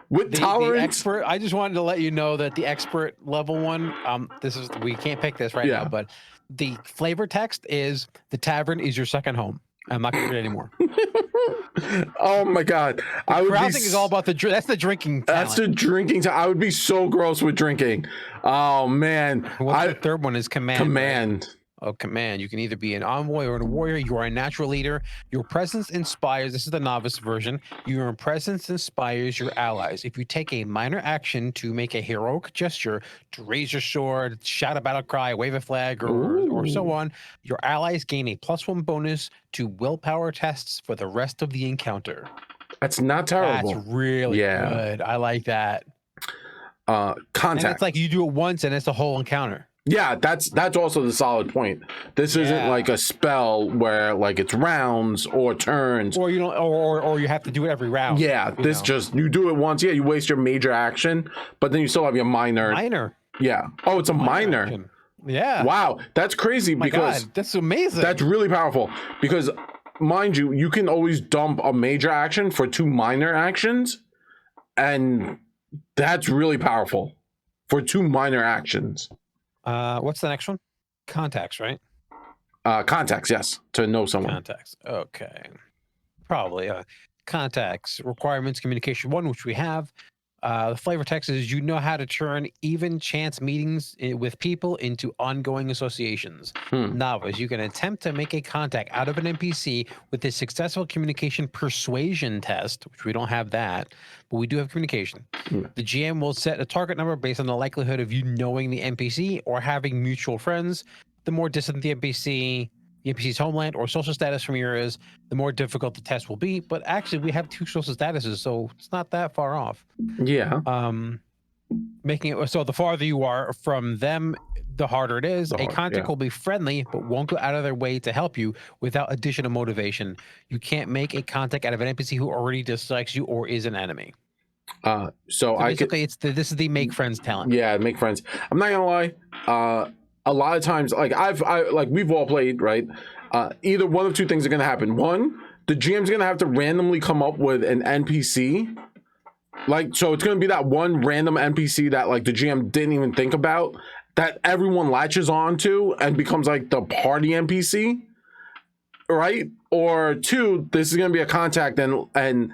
With the tolerance. expert, I just wanted to let you know that the expert level one, we can't pick this right now, but the flavor text is the tavern is your second home. I'm not gonna read anymore. Oh my god, I would Carousing is all about that's the drinking talent. That's the drinking. I would be so gross with drinking. Oh man. What's the third one is command. Command. Right? Oh, command. You can either be an envoy or a warrior. You are a natural leader. Your presence inspires. This is the novice version. Your presence inspires your allies. If you take a minor action to make a heroic gesture, to raise your sword, shout a battle cry, wave a flag, or so on, your allies gain a +1 bonus to willpower tests for the rest of the encounter. That's not terrible. That's really good. I like that. Contact. And it's like you do it once and it's a whole encounter. Yeah, that's also the solid point. This isn't like a spell where like it's rounds or turns, or you don't, or you have to do it every round. Yeah, this just you do it once. Yeah, you waste your major action, but then you still have your minor. Minor. Yeah. Oh, it's a minor. Action. Yeah. Wow, that's crazy because God, that's amazing. That's really powerful because, mind you, you can always dump a major action for 2 minor actions, and that's really powerful for 2 minor actions. What's the next one? Contacts, right? Contacts, yes, to know someone. Contacts, okay. Probably. Contacts, requirements, communication 1, which we have. The flavor text is you know how to turn even chance meetings with people into ongoing associations. Novice, you can attempt to make a contact out of an NPC with a successful communication persuasion test, which we don't have that, but we do have communication. The GM will set a target number based on the likelihood of you knowing the NPC or having mutual friends. The more distant the NPC's homeland or social status from here is, the more difficult the test will be. But actually, we have 2 social statuses, so it's not that far off. Yeah. Making it so the farther you are from them, the harder it is. A contact will be friendly, but won't go out of their way to help you without additional motivation. You can't make a contact out of an NPC who already dislikes you or is an enemy. So basically, this is the make friends talent. Yeah, make friends. I'm not gonna lie. A lot of times, like we've all played, right? Either one of 2 things are gonna happen. One, the GM's gonna have to randomly come up with an NPC. Like, so it's gonna be that one random NPC that like the GM didn't even think about, that everyone latches on to and becomes like the party NPC, right? Or 2, this is gonna be a contact, and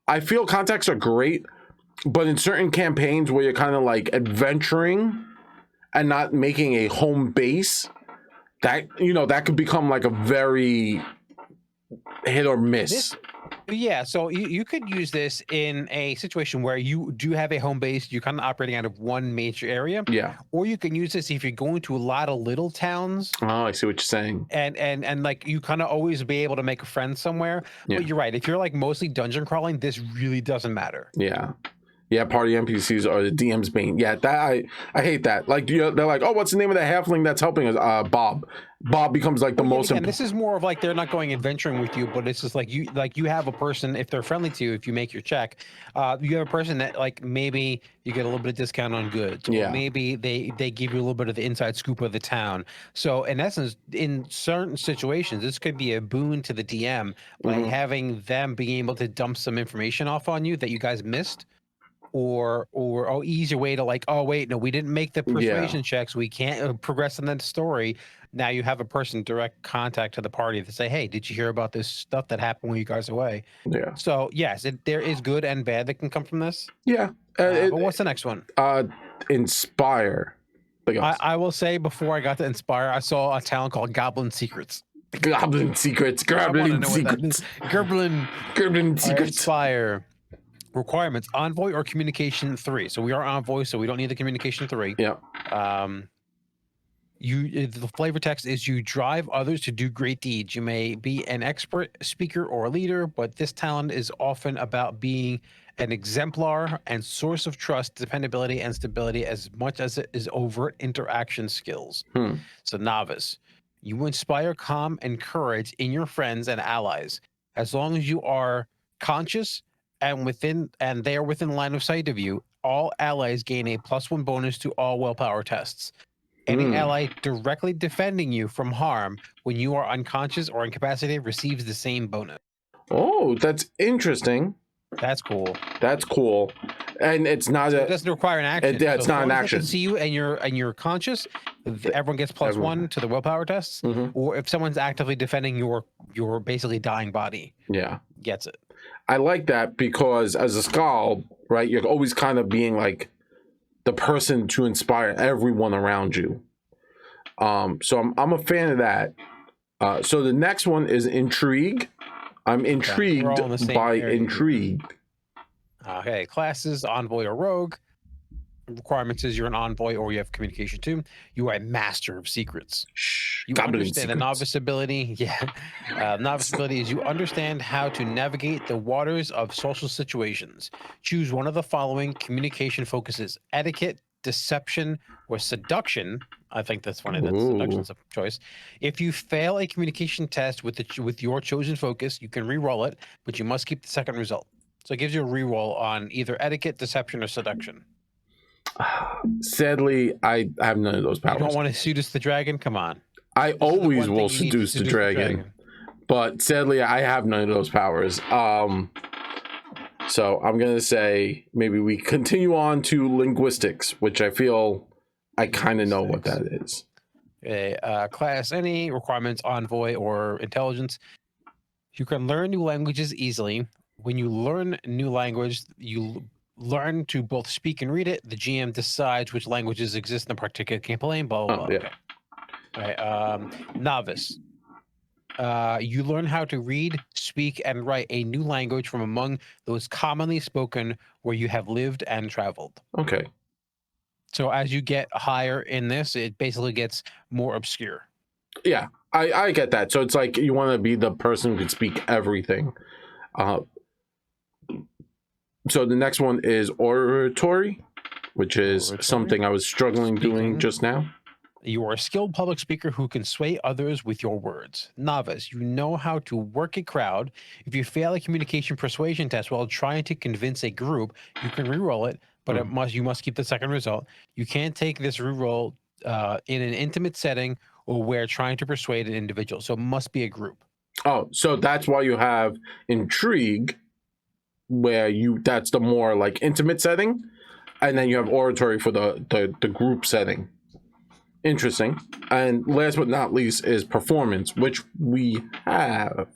I feel contacts are great, but in certain campaigns where you're kind of like adventuring and not making a home base, that that could become like a very hit or miss. So you could use this in a situation where you do have a home base, you're kind of operating out of one major area. Yeah. Or you can use this if you're going to a lot of little towns. Oh, I see what you're saying. And like you kind of always be able to make a friend somewhere. Yeah. But you're right. If you're like mostly dungeon crawling, this really doesn't matter. Yeah. Yeah, party NPCs are the DM's bane. Yeah, that I hate that. Like they're like, oh, what's the name of the halfling that's helping us? Bob. Bob becomes like the most. Again, this is more of like they're not going adventuring with you, but it's just like you have a person, if they're friendly to you, if you make your check, you have a person that like maybe you get a little bit of discount on goods. Or maybe they give you a little bit of the inside scoop of the town. So in essence, in certain situations, this could be a boon to the DM by having them being able to dump some information off on you that you guys missed. Or easier way to like, oh wait, no, we didn't make the persuasion checks, we can't progress in that story. Now you have a person direct contact to the party to say, hey, did you hear about this stuff that happened when you guys were away? Yeah. So yes, there is good and bad that can come from this. Yeah. But what's the next one? Inspire. I will say before I got to Inspire, I saw a talent called Goblin Secrets. Goblin Secrets. Goblin Secrets. Goblin Secrets. Inspire. Requirements: envoy or communication 3. So we are envoy, so we don't need the communication 3. Yeah. The flavor text is you drive others to do great deeds. You may be an expert speaker or a leader, but this talent is often about being an exemplar and source of trust, dependability, and stability as much as it is overt interaction skills. So novice, you inspire calm and courage in your friends and allies. As long as you are conscious and they are within line of sight of you, all allies gain a +1 bonus to all willpower tests. Any ally directly defending you from harm when you are unconscious or incapacitated receives the same bonus. Oh, that's interesting. That's cool. That's cool. And it's not It doesn't require an action. it's so not an as action. they can see you and you're conscious, everyone gets +1 to the willpower tests. Or if someone's actively defending your basically dying body, gets it. I like that because as a Skald, right, you're always kind of being like the person to inspire everyone around you. So I'm a fan of that. So the next one is intrigue. I'm intrigued by intrigue. Okay, classes, envoy or rogue. Requirements is you're an envoy or you have communication too. You are a master of secrets. You understand the novice ability. Novice ability is you understand how to navigate the waters of social situations. Choose one of the following communication focuses: etiquette, deception, or seduction. I think that's funny. That's seduction's a choice. If you fail a communication test with your chosen focus, you can re-roll it, but you must keep the second result. So it gives you a re-roll on either etiquette, deception, or seduction. Sadly, I have none of those powers. You don't want to seduce the dragon? Come on. I always will seduce the dragon. But sadly, I have none of those powers. So I'm going to say maybe we continue on to linguistics, which I feel I kind of know what that is. Class, any requirements, envoy or intelligence. You can learn new languages easily. When you learn new language, you learn to both speak and read it. The GM decides which languages exist in a particular campaign, blah, blah, blah. Yeah. Okay. All right. Novice. You learn how to read, speak, and write a new language from among those commonly spoken where you have lived and traveled. Okay. So as you get higher in this, it basically gets more obscure. Yeah, I get that. So it's like you want to be the person who can speak everything. So the next one is oratory, which is something I was struggling doing just now. You are a skilled public speaker who can sway others with your words. Novice, you know how to work a crowd. If you fail a communication persuasion test while trying to convince a group, you can re-roll it, but you must keep the second result. You can't take this re-roll in an intimate setting or where trying to persuade an individual. So it must be a group. Oh, so that's why you have intrigue, where that's the more like intimate setting, and then you have oratory for the group setting. Interesting. And last but not least is performance, which we have.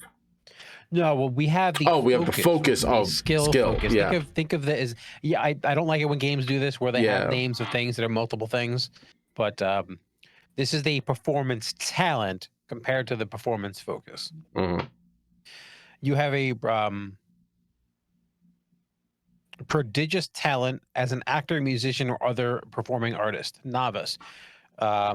No, well, we have the we have the focus of skill. Focus. Yeah. Think of that as I don't like it when games do this where they have names of things that are multiple things, but this is the performance talent compared to the performance focus. You have a prodigious talent as an actor, musician, or other performing artist. Novice.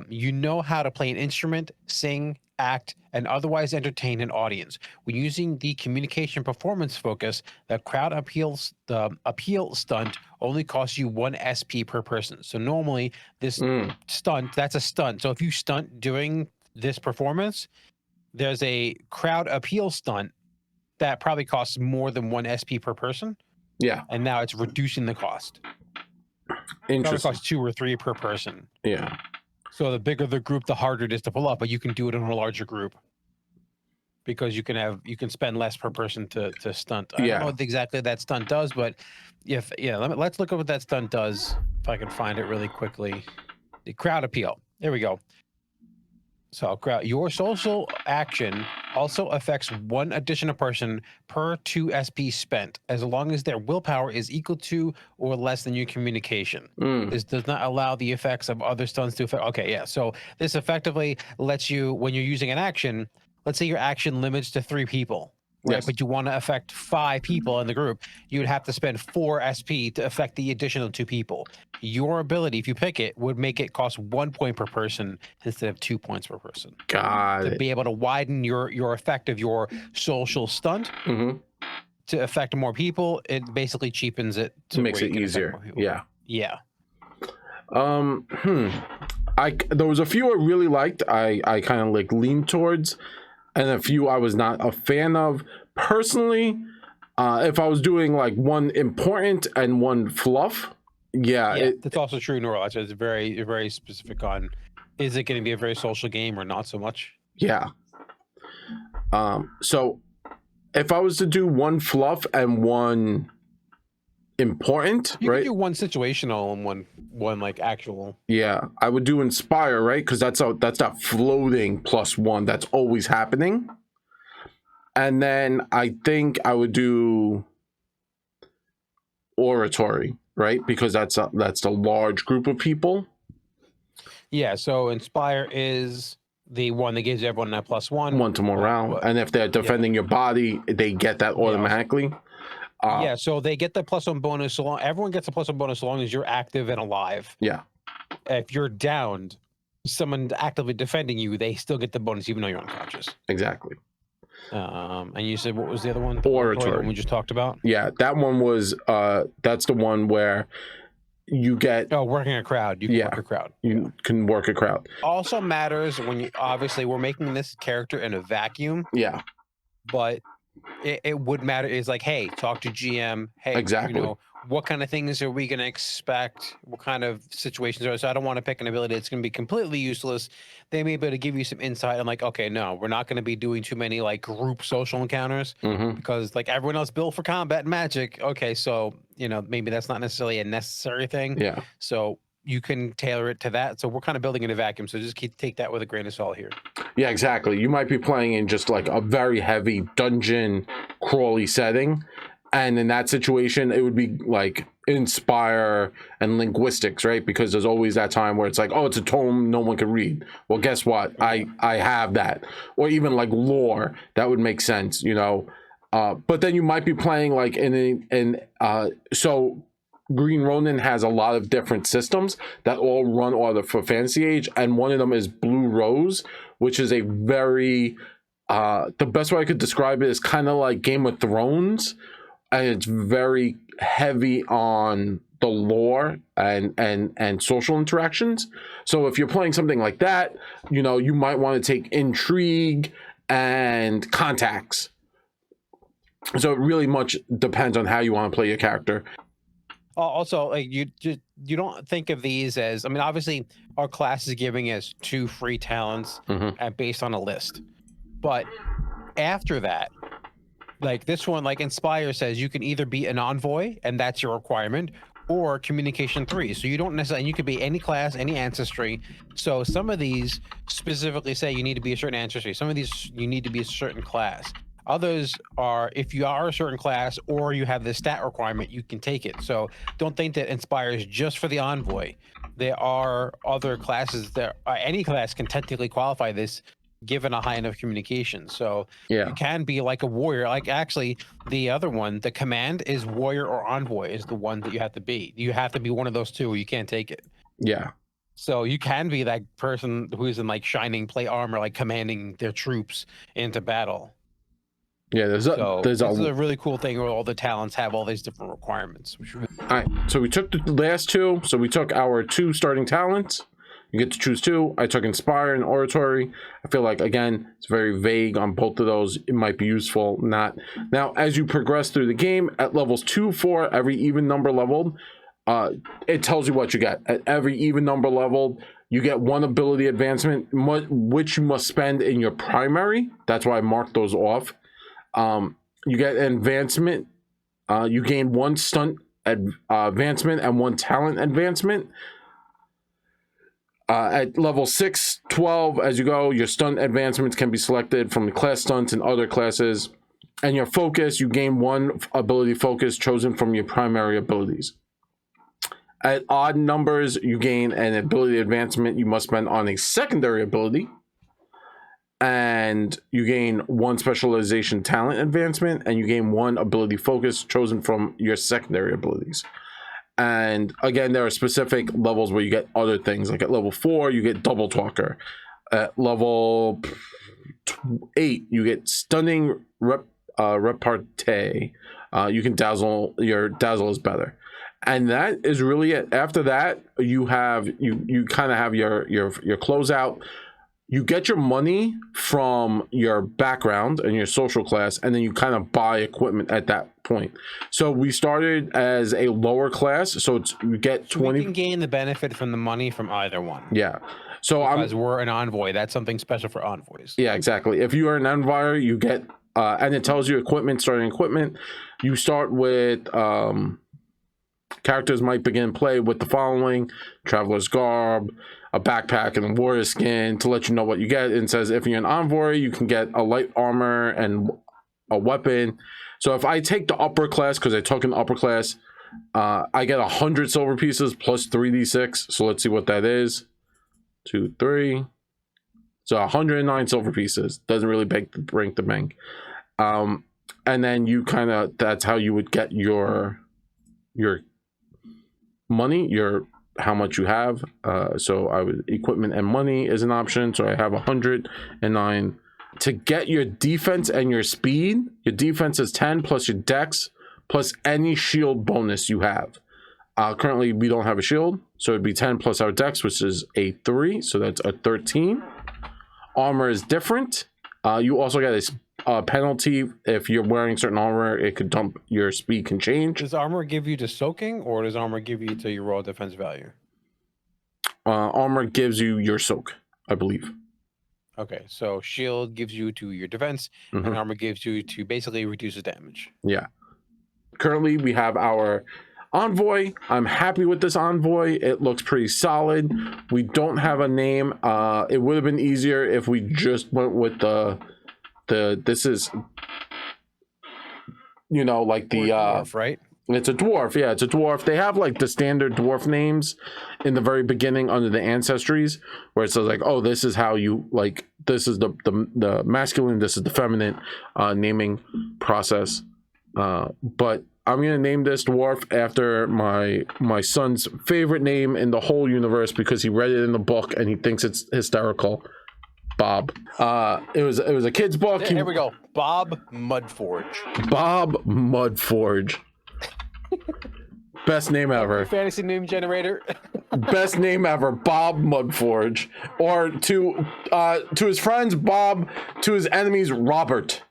You know how to play an instrument, sing, act, and otherwise entertain an audience. When using the communication performance focus, the crowd appeal stunt only costs you 1 SP per person. So normally this stunt, that's a stunt. So if you stunt during this performance, there's a crowd appeal stunt that probably costs more than 1 SP per person. Yeah. And now it's reducing the cost. Interesting. Probably costs 2 or 3 per person. Yeah. So the bigger the group, the harder it is to pull up, but you can do it in a larger group because you can spend less per person to stunt. I don't know what exactly that stunt does, but let's look at what that stunt does. If I can find it really quickly. The crowd appeal. There we go. So your social action also affects 1 additional person per 2 SP spent, as long as their willpower is equal to or less than your communication. This does not allow the effects of other stunts to affect. Okay, yeah. So this effectively lets you, when you're using an action, let's say your action limits to 3 people, right? Yes. But you want to affect 5 people in the group, you would have to spend 4 SP to affect the additional 2 people. Your ability, if you pick it, would make it cost 1 point per person instead of 2 points per person. Got it. To be able to widen your effect of your social stunt to affect more people, it basically cheapens it. To makes it easier. Yeah. Yeah. There was a few I really liked. I kind of like leaned towards, and a few I was not a fan of. Personally, if I was doing like one important and one fluff, Yeah, Yeah, that's also true in Overwatch. It's very specific on, is it going to be a very social game or not so much? yeah. So if I was to do one fluff and one important, You could right? do one situational and one like actual. Yeah, I would do inspire, right? Because that's that floating +1 that's always happening. And then I think I would do oratory, right? Because that's the large group of people. Yeah, so inspire is the one that gives everyone that +1. One to morale. And if they're defending your body, they get that automatically. Yeah, so they get the +1 bonus so long. Everyone gets a +1 bonus so long as you're active and alive. Yeah, If you're downed, someone actively defending you, they still get the bonus even though you're unconscious. exactly. And you said what was the other one? Oratory. The one we just talked about. Yeah, that one was that's the one where you get working a crowd. You can work a crowd. You can work a crowd. Also matters when you obviously we're making this character in a vacuum. Yeah, but it would matter is like, hey, talk to GM. Hey, exactly. What kind of things are we going to expect? What kind of situations are? So I don't want to pick an ability that's going to be completely useless. They may be able to give you some insight. I'm like, okay, no, we're not going to be doing too many like group social encounters because like everyone else built for combat and magic. Okay, so maybe that's not necessarily a necessary thing. Yeah. So you can tailor it to that. So we're kind of building in a vacuum. So just take that with a grain of salt here. Yeah, exactly. You might be playing in just like a very heavy dungeon crawly setting. And in that situation, it would be like inspire and linguistics, right? Because there's always that time where it's like, oh, it's a tome no one can read. Well, guess what? I have that. Or even like lore, that would make sense, But then you might be playing like so Green Ronin has a lot of different systems that all run order for Fantasy Age, and one of them is Blue Rose, which is a very the best way I could describe it is kind of like Game of Thrones, and it's very heavy on the lore and social interactions. So if you're playing something like that, you might want to take intrigue and contacts. So it really much depends on how you want to play your character. Also, like you don't think of these as, I mean, obviously our class is giving us 2 free talents based on a list. But after that, like this one, like Inspire says, you can either be an envoy and that's your requirement, or communication 3. So you don't necessarily, and you could be any class, any ancestry. So some of these specifically say you need to be a certain ancestry. Some of these you need to be a certain class. Others are, if you are a certain class or you have the stat requirement, you can take it. So don't think that Inspire is just for the envoy. There are other classes that any class can technically qualify this given a high enough communication. So you can be like a warrior. Like actually the other one, the command is warrior or envoy is the one that you have to be. You have to be one of those two or you can't take it. Yeah. So you can be that person who's in like shining plate armor, like commanding their troops into battle. Yeah, there's a really cool thing where all the talents have all these different requirements. All right, so we took the last 2. So we took our 2 starting talents. You get to choose 2. I took Inspire and Oratory. I feel like, again, it's very vague on both of those. It might be useful, not. Now, as you progress through the game, at levels 2, 4, every even number leveled, it tells you what you get. At every even number leveled, you get 1 ability advancement, which you must spend in your primary. That's why I marked those off. You get an advancement. You gain 1 stunt advancement and 1 talent advancement. At level 6, 12, as you go, your stunt advancements can be selected from the class stunts and other classes. And your focus, you gain 1 ability focus chosen from your primary abilities. At odd numbers, you gain an ability advancement you must spend on a secondary ability. And you gain 1 specialization talent advancement, and you gain 1 ability focus chosen from your secondary abilities. And again, there are specific levels where you get other things. Like at level 4, you get Double Talker. At level 8, you get Stunning Repartee. You can dazzle. Your dazzle is better, and that is really it. After that, you kind of have your closeout. you get your money from your background and your social class, and then you kind of buy equipment at that point. So we started as a lower class, so it's you get 20. We can gain the benefit from the money from either one. Yeah. So because we're an envoy. That's something special for envoys. Yeah, exactly. If you are an envoy, you get and it tells you equipment, starting equipment. You start with characters might begin play with the following: Traveler's Garb, a backpack, and a warrior skin to let you know what you get. And says if you're an envoy, you can get a light armor and a weapon. So if I take the upper class, because I took an upper class, I get 100 silver pieces plus 3d6. So let's see what that is. 2, 3. So 109 silver pieces. Doesn't really break the bank. And then you kind of, that's how you would get your money, how much you have. So I would, equipment and money is an option. So I have 109. To get your defense and your speed, your defense is 10 plus your dex plus any shield bonus you have. Currently we don't have a shield, so it'd be 10 plus our dex, which is a 3, so that's a 13. Armor is different. You also get a penalty if you're wearing certain armor. It could dump, your speed can change. Does armor give you to soaking, or does armor give you to your raw defense value? Armor gives you your soak, I believe. Okay, so shield gives you to your defense, and armor gives you to basically reduces damage. Yeah. Currently we have our envoy. I'm happy with this envoy. It looks pretty solid. We don't have a name. It would have been easier if we just went with this is, you know, like the dwarf, right? It's a dwarf. Yeah, it's a dwarf. They have like the standard dwarf names in the very beginning under the ancestries, where it says like, oh, this is how you, like, this is the masculine, this is the feminine naming process. But I'm gonna name this dwarf after my son's favorite name in the whole universe, because he read it in the book and he thinks it's hysterical. Bob. It was a kid's book. Here we go. Bob Mudforge. Bob Mudforge. Best name ever. Fantasy name generator. Best name ever. Bob Mudforge. Or to his friends, Bob. To his enemies, Robert.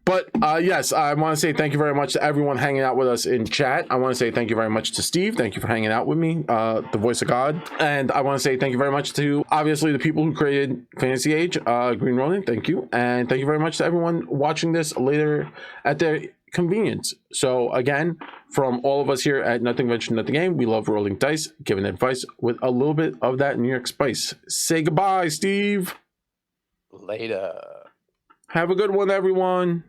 But yes, I want to say thank you very much to everyone hanging out with us in chat. I want to say thank you very much to Steve. Thank you for hanging out with me, the voice of God. And I want to say thank you very much to, obviously, the people who created Fantasy Age, Green Ronin. Thank you. And thank you very much to everyone watching this later at their convenience. So again, from all of us here at Nothing Venture, Nothing Game, we love rolling dice, giving advice with a little bit of that New York spice. Say goodbye, Steve. Later. Have a good one, everyone.